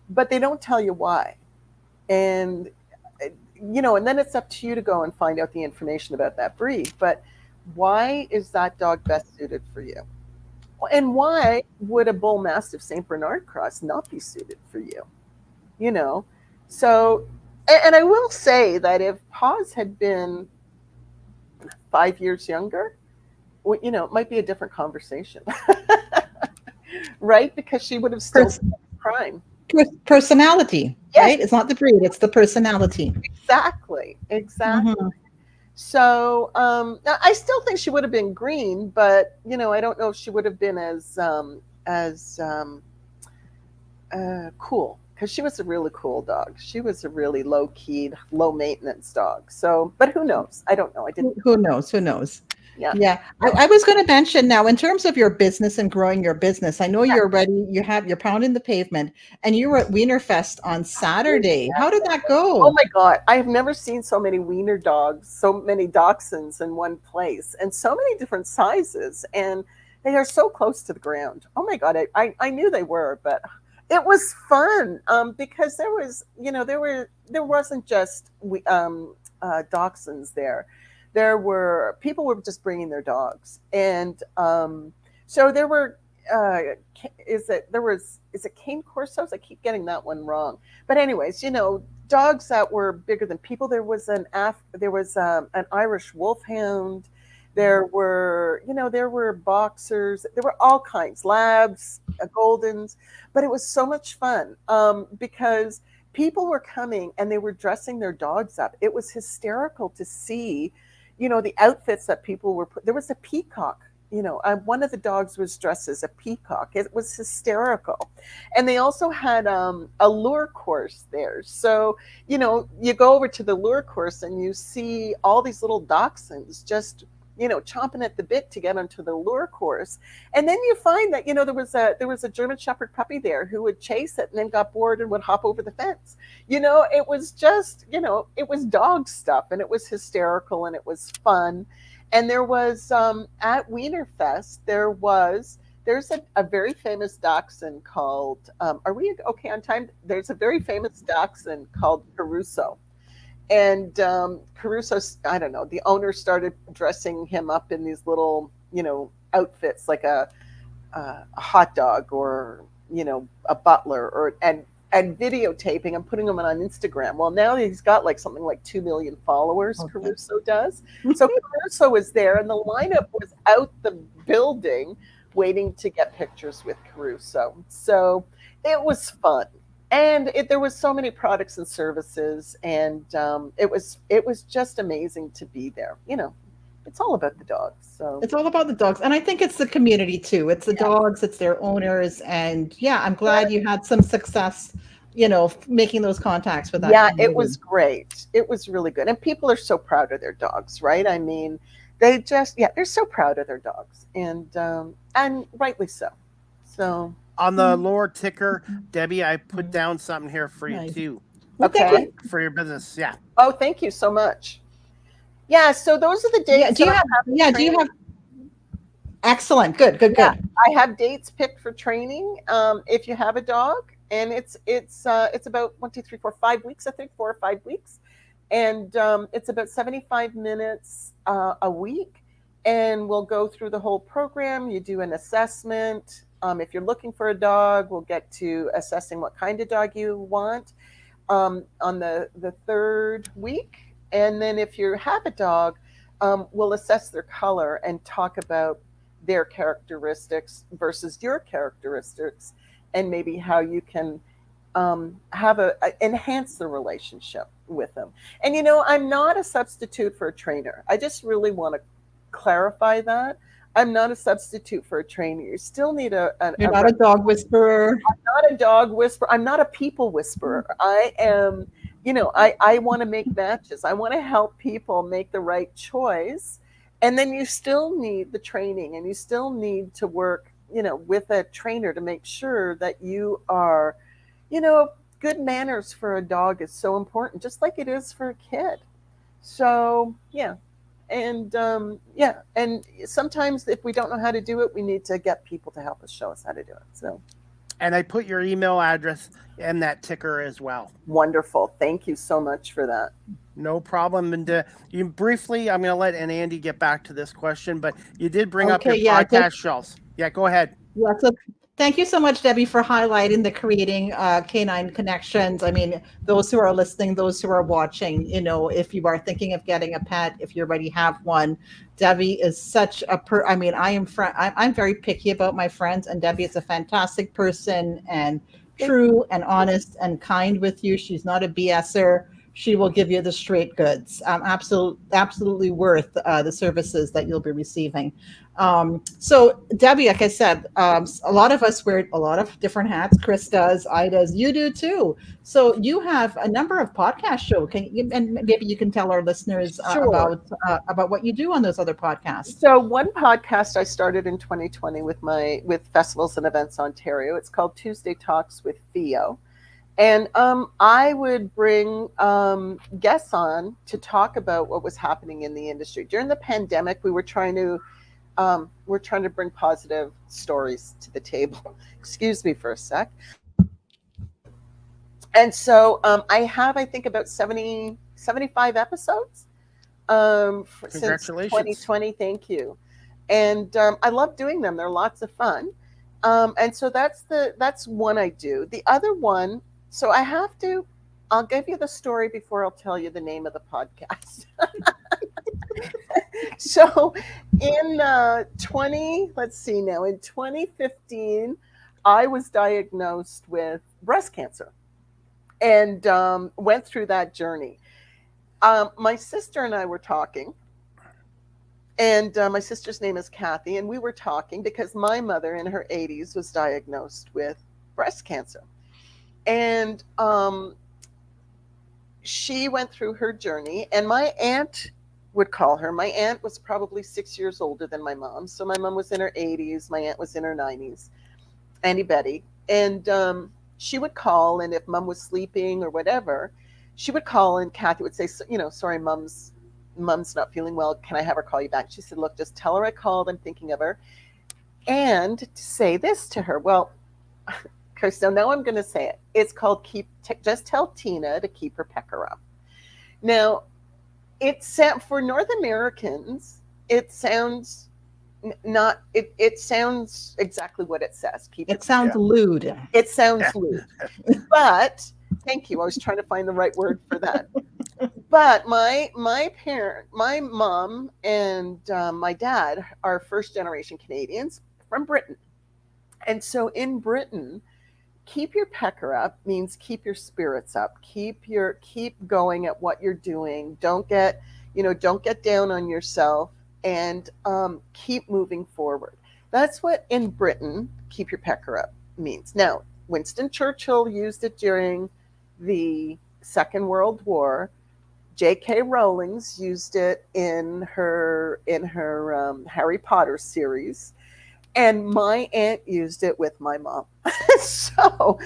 But they don't tell you why. And and then it's up to you to go and find out the information about that breed. But why is that dog best suited for you? And why would a Bull Mastiff St. Bernard cross not be suited for you? So, and I will say that if Paws had been 5 years younger, it might be a different conversation, right? Because she would have still been prime. Personality, yes. Right? It's not the breed, it's the personality. Exactly. Mm-hmm. So I still think she would have been green, but I don't know if she would have been as cool, because she was a really cool dog. She was a really low-keyed, low-maintenance dog. So, but who knows? I don't know. Who knows? Yeah. I was going to mention now, in terms of your business and growing your business, I know you're ready. You're pounding the pavement, and you were at Wienerfest on Saturday. How did that go? Oh my God. I have never seen so many wiener dogs, so many dachshunds in one place, and so many different sizes. And they are so close to the ground. Oh my God. I knew they were, but it was fun because there was, there wasn't just dachshunds there. There were people were just bringing their dogs, and so there were. Is it cane corsos? I keep getting that one wrong. But anyways, dogs that were bigger than people. There was an Irish wolfhound. There were boxers. There were all kinds, labs, goldens. But it was so much fun because people were coming and they were dressing their dogs up. It was hysterical to see, the outfits that people were put. There was a peacock. One of the dogs was dressed as a peacock. It was hysterical. And they also had a lure course there. So, you go over to the lure course and you see all these little dachshunds just, chomping at the bit to get onto the lure course. And then you find that, there was a German Shepherd puppy there who would chase it and then got bored and would hop over the fence. It was just, it was dog stuff, and it was hysterical and it was fun. And there was at Wienerfest, there's a very famous dachshund called, are we okay on time? There's a very famous dachshund called Caruso. And Caruso, I don't know, the owner started dressing him up in these little, outfits like a hot dog or, a butler and videotaping and putting them on Instagram. Well, now he's got like something like 2 million followers. Okay. Caruso does. So Caruso was there, and the lineup was out the building waiting to get pictures with Caruso. So it was fun. And there was so many products and services, and it was just amazing to be there. It's all about the dogs. So it's all about the dogs, and I think it's the community too. It's the dogs, it's their owners, and I'm glad you had some success, making those contacts with that. Yeah, community. It was great. It was really good, and people are so proud of their dogs, right? I mean, they just they're so proud of their dogs, and rightly so. So. On the lower ticker, Debbie, I put down something here for you too. Okay. For your business, yeah. Oh, thank you so much. Yeah, so those are the dates. Do you have? Excellent. Good. I have dates picked for training. If you have a dog, and it's about 1, 2, 3, 4, 5 weeks. I think 4 or 5 weeks, and it's about 75 minutes a week, and we'll go through the whole program. You do an assessment. If you're looking for a dog, we'll get to assessing what kind of dog you want on the third week. And then if you have a dog, we'll assess their color and talk about their characteristics versus your characteristics, and maybe how you can enhance the relationship with them. And, I'm not a substitute for a trainer. I just really want to clarify that. I'm not a substitute for a trainer. You still need You're not a dog whisperer. I'm not a dog whisperer. I'm not a people whisperer. I am, I want to make matches. I want to help people make the right choice. And then you still need the training, and you still need to work, with a trainer to make sure that you are, good manners for a dog is so important, just like it is for a kid. So, And and sometimes if we don't know how to do it, we need to get people to help us show us how to do it. So, and I put your email address in that ticker as well. Wonderful. Thank you so much for that. No problem. And you briefly, I'm going to let Anandi get back to this question, but you did bring up your podcast shows. Yeah, go ahead. Yeah, so thank you so much, Debbie, for highlighting the Creating Canine Connections. I mean, those who are listening, those who are watching, if you are thinking of getting a pet, if you already have one, Debbie is such a I'm very picky about my friends, and Debbie is a fantastic person and true and honest and kind with you. She's not a BSer. She will give you the straight goods. Absolutely worth the services that you'll be receiving. So Debbie, like I said, a lot of us wear a lot of different hats. Chris does, I does, you do too. So you have a number of podcast shows. And maybe you can tell our listeners about what you do on those other podcasts. So one podcast I started in 2020 with Festivals and Events Ontario. It's called Tuesday Talks with Theo. And I would bring guests on to talk about what was happening in the industry. During the pandemic, we're trying to bring positive stories to the table. Excuse me for a sec. And so I have, I think, about 75 episodes since 2020. Thank you. And I love doing them. They're lots of fun. And so that's one I do. The other one, so I'll give you the story before I'll tell you the name of the podcast. So in 2015, I was diagnosed with breast cancer. and went through that journey. My sister and I were talking, and my sister's name is Kathy, and we were talking because my mother in her 80s was diagnosed with breast cancer. And she went through her journey, and my aunt would call her. My aunt was probably 6 years older than my mom. So my mom was in her 80s, my aunt was in her 90s, Auntie Betty. And she would call, and if mom was sleeping or whatever, she would call, and Kathy would say, sorry, mom's not feeling well. Can I have her call you back? She said, look, just tell her I called. I'm thinking of her. And to say this to her, well, okay, so now I'm going to say it. It's called just tell Tina to keep her pecker up. Now, for North Americans, it sounds not, it sounds exactly what it says. It sounds lewd. It sounds lewd. But thank you. I was trying to find the right word for that. But my mom and my dad are first generation Canadians from Britain. And so in Britain, keep your pecker up means keep your spirits up. Keep going at what you're doing. Don't get down on yourself, and keep moving forward. That's what in Britain, keep your pecker up means. Now, Winston Churchill used it during the Second World War. J.K. Rowling's used it in her Harry Potter series. And my aunt used it with my mom. So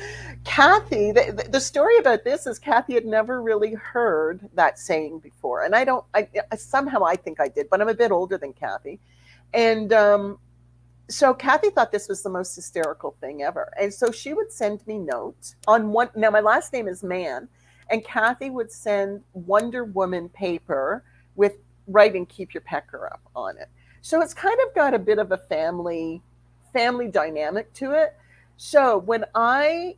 Kathy, the story about this is Kathy had never really heard that saying before. And somehow I think I did, but I'm a bit older than Kathy. And so Kathy thought this was the most hysterical thing ever. And so she would send me notes on one. Now, my last name is Mann. And Kathy would send Wonder Woman paper with writing "Keep Your Pecker Up" on it. So it's kind of got a bit of a family dynamic to it. So when I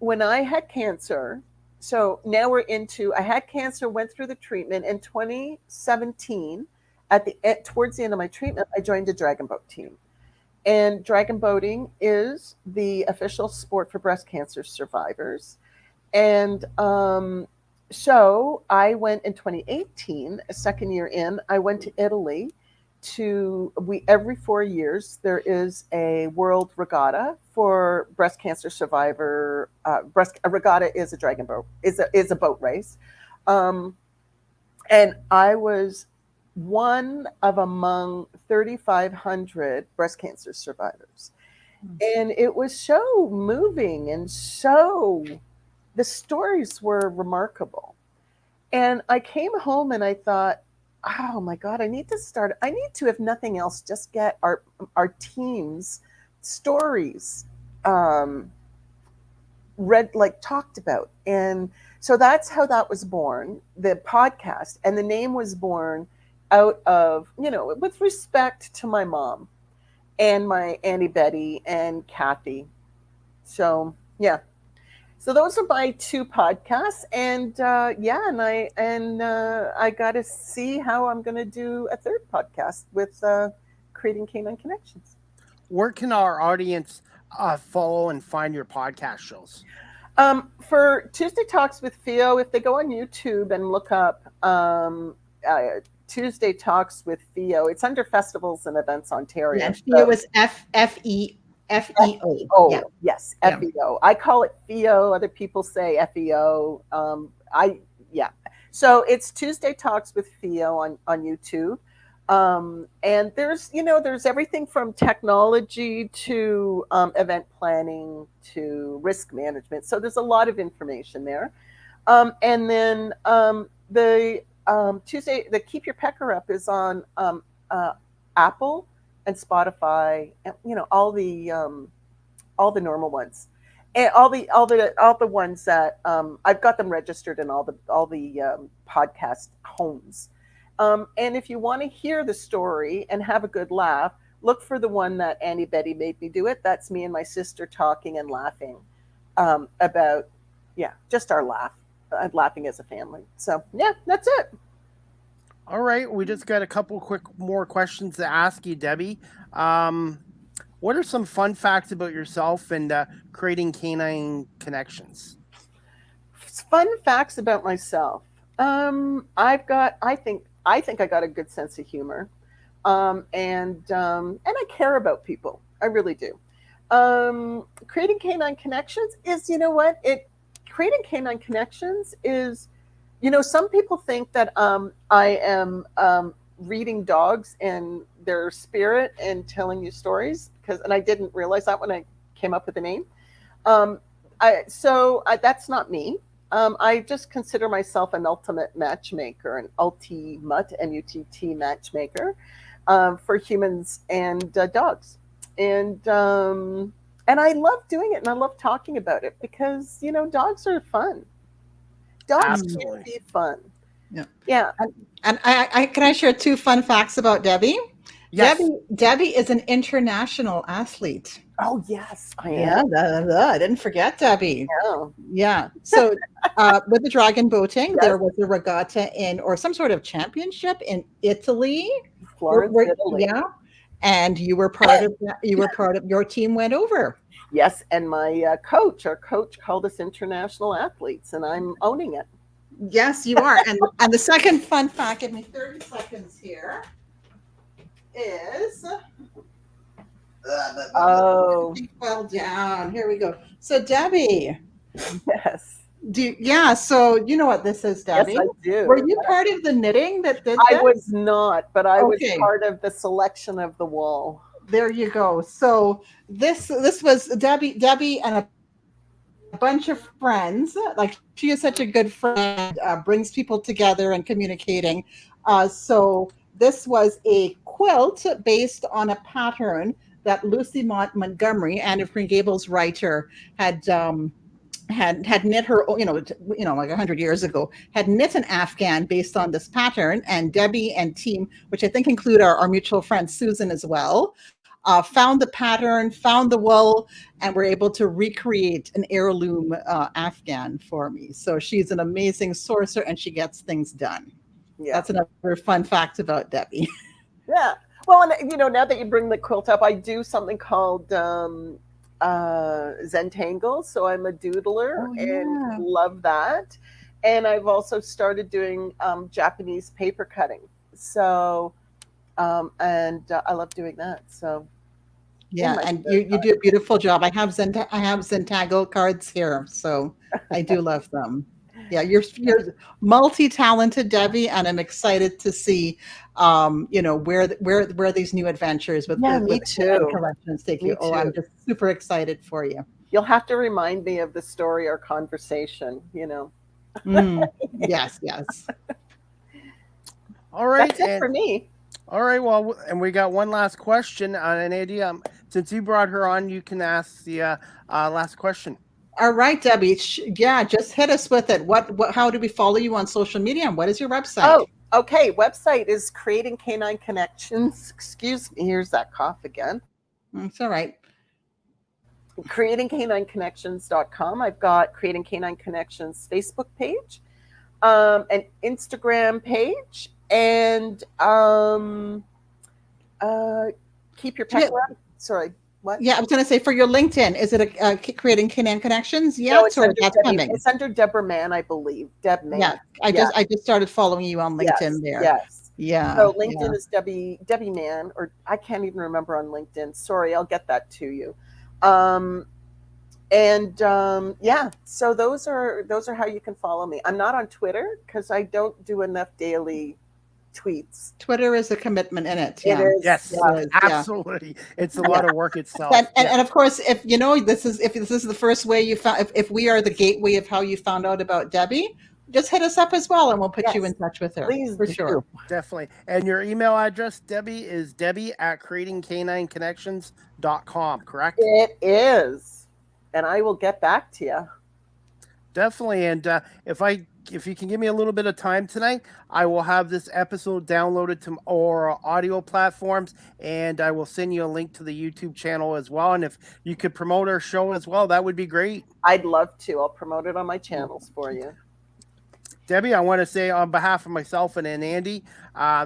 had cancer, so now I had cancer, went through the treatment in 2017. Towards the end of my treatment, I joined a dragon boat team. And dragon boating is the official sport for breast cancer survivors. And so I went in 2018, a second year in, I went to Italy every 4 years, there is a world regatta for breast cancer survivor. A regatta is a dragon boat, is a boat race. And I was one of among 3,500 breast cancer survivors. And it was so moving, and the stories were remarkable. And I came home and I thought, oh my God, I need to, if nothing else, just get our team's stories talked about. And so that's how that was born, the podcast. And the name was born out of, with respect to my mom and my Auntie Betty and Kathy. So, yeah. So those are my two podcasts, and I got to see how I'm going to do a third podcast with creating Canine Connections. Where can our audience follow and find your podcast shows? For Tuesday Talks with Theo, if they go on YouTube and look up Tuesday Talks with Theo, it's under Festivals and Events Ontario. Yeah, Theo is FEO. Oh, yeah. Yes, FEO. I call it Theo. Other people say FEO. So it's Tuesday Talks with Theo on YouTube. And there's everything from technology to event planning to risk management. So there's a lot of information there. And then the Keep Your Pecker Up is on Apple and Spotify, and all the normal ones, and all the ones that I've got them registered in all the podcast homes. And if you want to hear the story and have a good laugh, look for the one that Auntie Betty made me do it. That's me and my sister talking and laughing about just our laughing as a family. So yeah, that's it. All right, we just got a couple quick more questions to ask you, Debbie. What are some fun facts about yourself and creating Canine Connections? Fun facts about myself. I've got. I think I got a good sense of humor, and I care about people. I really do. Creating canine connections is, you know what? Creating canine connections is, some people think that I am reading dogs and their spirit and telling you stories, and I didn't realize that when I came up with the name. That's not me. I just consider myself an ultimate matchmaker, an ultimate MUTT matchmaker for humans and dogs, and I love doing it, and I love talking about it because dogs are fun. Dogs can be fun. Yeah. And I can I share 2 fun facts about Debbie? Yes. Debbie is an international athlete. Oh yes, I am. I didn't forget Debbie. Yeah. Yeah. So with the dragon boating, there was a regatta or some sort of championship in Italy. Florence, Italy. Yeah. And you were part of that. Your team went over. Yes, and our coach called us international athletes, and I'm owning it. Yes, you are. And the second fun fact, give me 30 seconds here, is fell down. Here we go. So Debbie. Yes. So you know what this is, Debbie? Yes, I do. Were you part of the knitting that did I this? was not, but I was part of the selection of the wool. There you go. So this was Debbie and a bunch of friends. Like, she is such a good friend, brings people together and communicating. So this was a quilt based on a pattern that Lucy Montgomery, Anne of Green Gables writer, had knit her, like 100 years ago, had knit an Afghan based on this pattern. And Debbie and team, which I think include our mutual friend Susan as well, found the pattern, found the wool, and were able to recreate an heirloom Afghan for me. So she's an amazing sourcer, and she gets things done. Yeah. That's another fun fact about Debbie. Yeah. Well, and now that you bring the quilt up, I do something called Zentangle. So I'm a doodler and love that. And I've also started doing Japanese paper cutting. So, and I love doing that. So, yeah, and you do a beautiful job. I have Zentangle cards here, so I do love them. Yeah, you're multi-talented, Debbie, and I'm excited to see, where these new adventures with me too collections take you. Oh, I'm just super excited for you. You'll have to remind me of the story or conversation. Yes. All right, that's it for me. All right, well, and we got one last question on Anandi. Since you brought her on, you can ask the last question. All right, Debbie. Yeah, just hit us with it. How do we follow you on social media, and what is your website? Oh, okay. Website is Creating Canine Connections. Excuse me. Here's that cough again. It's all right. CreatingCanineConnections.com. I've got Creating Canine Connections Facebook page, an Instagram page, and keep your pet around. Sorry. What? Yeah, I was going to say, for your LinkedIn, is it Creating Canine Connections? Yeah, no, it's under Deb Mann, I believe. Deb Mann. Yeah, I just started following you on LinkedIn there. Yes. Yeah. So LinkedIn is Debbie Mann, or I can't even remember on LinkedIn. Sorry, I'll get that to you. So those are how you can follow me. I'm not on Twitter because I don't do enough daily tweets. Twitter is a commitment in it. Yeah. It is. Yes, absolutely. It's a lot of work itself. And of course, if this is the first way you found, if we are the gateway of how you found out about Debbie, just hit us up as well, and we'll put you in touch with her. Please, for sure. Definitely. And your email address, Debbie, is debbie@creatingcanineconnections.com, correct? It is. And I will get back to you. Definitely. And if you can give me a little bit of time tonight, I will have this episode downloaded to our audio platforms, and I will send you a link to the YouTube channel as well. And if you could promote our show as well, that would be great. I'd love to. I'll promote it on my channels for you. Debbie, I want to say on behalf of myself and Anandi,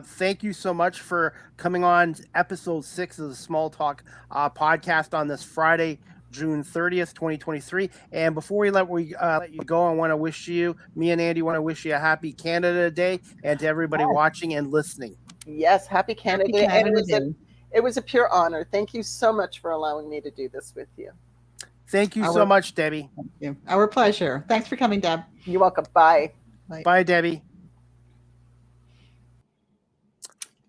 thank you so much for coming on episode 6 of the Smalll Talk podcast on this Friday, June 30th, 2023. And before we let you go, I want to wish you, me and Andy want to wish you a happy Canada Day, and to everybody watching and listening. Yes, happy Canada Day. And Canada Day. it was a pure honor. Thank you so much for allowing me to do this with you. Thank you so much, Debbie. Thank you. Our pleasure. Thanks for coming, Deb. You're welcome. Bye. Bye, Debbie.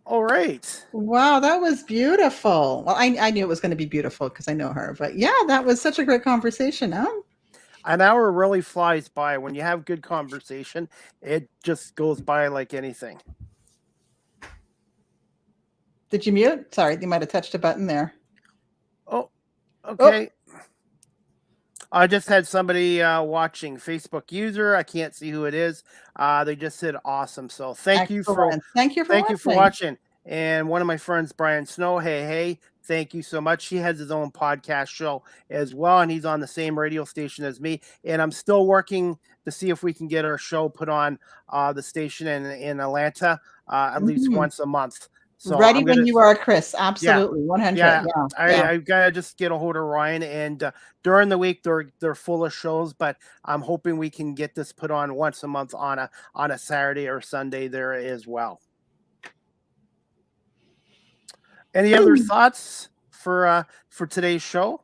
All right. Wow, that was beautiful. Well, I knew it was going to be beautiful because I know her, but yeah, that was such a great conversation. Huh? An hour really flies by. When you have good conversation, it just goes by like anything. Did you mute? Sorry, you might have touched a button there. Oh, okay. Oh. I just had somebody watching. Facebook user. I can't see who it is. They just said awesome. So thank you for watching. And one of my friends, Brian Snow. Hey, thank you so much. He has his own podcast show as well, and he's on the same radio station as me. And I'm still working to see if we can get our show put on the station in Atlanta at least once a month. So ready when you are, Chris. Absolutely, 100. Yeah. I've got to just get a hold of Ryan, and during the week they're full of shows, but I'm hoping we can get this put on once a month on a Saturday or Sunday there as well. Any other thoughts for today's show?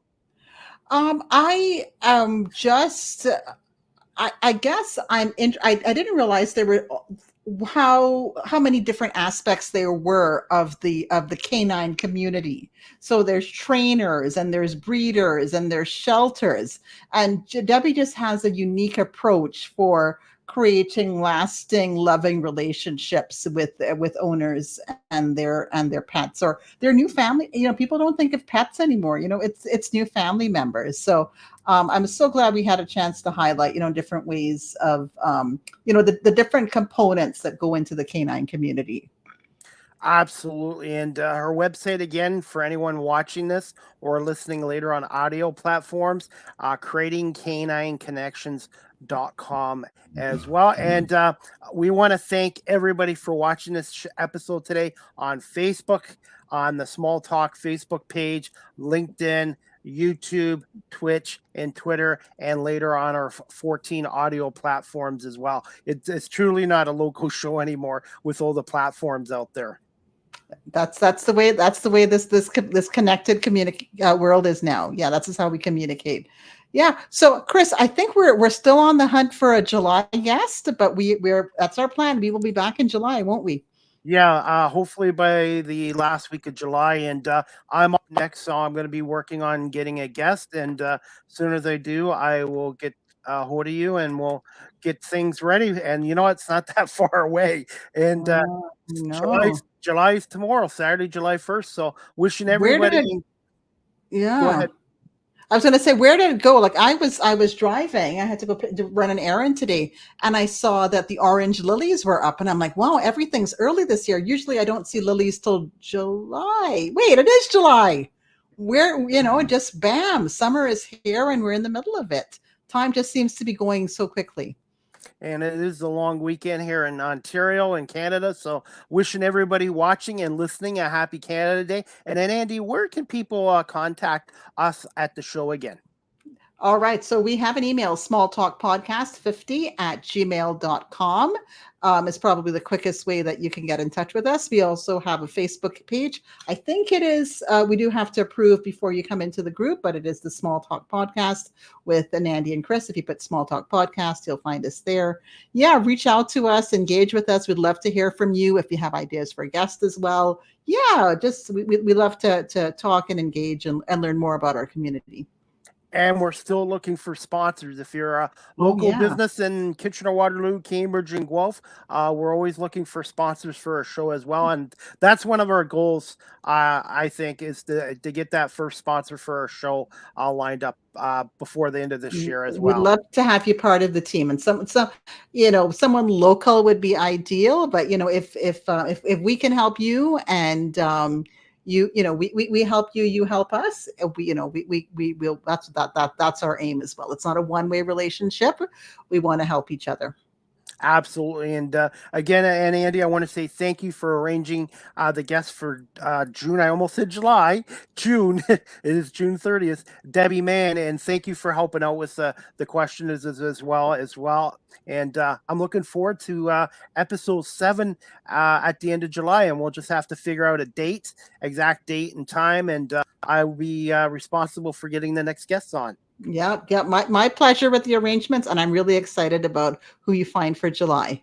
I guess I didn't realize there were how many different aspects there were of the canine community. So there's trainers and there's breeders and there's shelters, and Debbie just has a unique approach for creating lasting, loving relationships with owners and their pets or their new family. People don't think of pets anymore. It's new family members. So I'm so glad we had a chance to highlight, different ways of, the different components that go into the canine community. Absolutely. And her website, again, for anyone watching this or listening later on audio platforms, creatingcanineconnections.com as well. And we want to thank everybody for watching this episode today on Facebook, on the Smalll Talk Facebook page, LinkedIn, YouTube, Twitch, and Twitter, and later on our 14 audio platforms as well. It's truly not a local show anymore with all the platforms out there. That's the way this connected world is now. Yeah, that's how we communicate. Yeah. So Chris, I think we're still on the hunt for a July guest, but that's our plan. We will be back in July, won't we? Yeah, hopefully by the last week of July, and I'm up next, so I'm going to be working on getting a guest, and as soon as I do, I will get a hold of you, and we'll get things ready. And it's not that far away, and July's tomorrow, Saturday, July 1st. So wishing everybody. Yeah. Go ahead. I was going to say, where did it go? Like I was driving. I had to go to run an errand today, and I saw that the orange lilies were up, and I'm like, wow, everything's early this year. Usually I don't see lilies till July. Wait, it is July. Just bam, summer is here, and we're in the middle of it. Time just seems to be going so quickly. And it is a long weekend here in Ontario and Canada. So wishing everybody watching and listening a happy Canada Day. And then, Andy, where can people contact us at the show again? All right. So we have an email, smalltalkpodcast50@gmail.com. It's probably the quickest way that you can get in touch with us. We also have a Facebook page. I think it is, we do have to approve before you come into the group, but it is the Smalll Talk Podcast with Anandi and Chris. If you put Smalll Talk Podcast, you'll find us there. Yeah, reach out to us, engage with us. We'd love to hear from you if you have ideas for guests as well. Yeah, we love to talk and engage and learn more about our community. And we're still looking for sponsors. If you're a local business in Kitchener-Waterloo, Cambridge, and Guelph, we're always looking for sponsors for our show as well. And that's one of our goals, I think, is to get that first sponsor for our show lined up before the end of this year as well. We'd love to have you part of the team, and someone local would be ideal. But if we can help you, and we help you, you help us. We will. That's our aim as well. It's not a one-way relationship. We want to help each other. Absolutely. And again, and Andy, I want to say thank you for arranging the guest for June. I almost said July. June. It is June 30th. Debbie Mann, and thank you for helping out with the questions as well. And I'm looking forward to episode 7 at the end of July, and we'll just have to figure out a date, exact date and time, and I will be responsible for getting the next guests on. Yeah, yeah, my pleasure with the arrangements, and I'm really excited about who you find for July.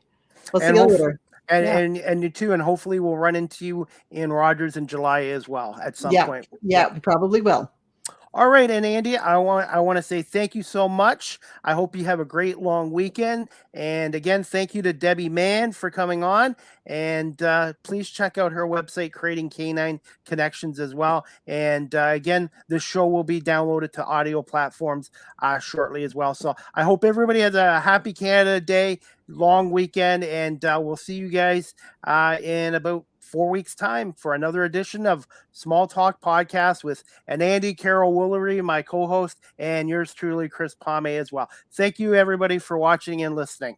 We'll see And you hope later. and, Yeah. and you too, and hopefully we'll run into you in Rogers in July as well at some Yeah, point. yeah, we probably will. All right, and Andy, I want to say thank you so much. I hope you have a great long weekend. And again, thank you to Debbie Mann for coming on. And please check out her website, Creating Canine Connections, as well. And again, this show will be downloaded to audio platforms shortly as well. So I hope everybody has a happy Canada Day, long weekend, and we'll see you guys in about 4 weeks' time for another edition of Small Talk Podcast with Anandi, Carol Woolery, my co-host, and yours truly, Chris Palme, as well. Thank you, everybody, for watching and listening.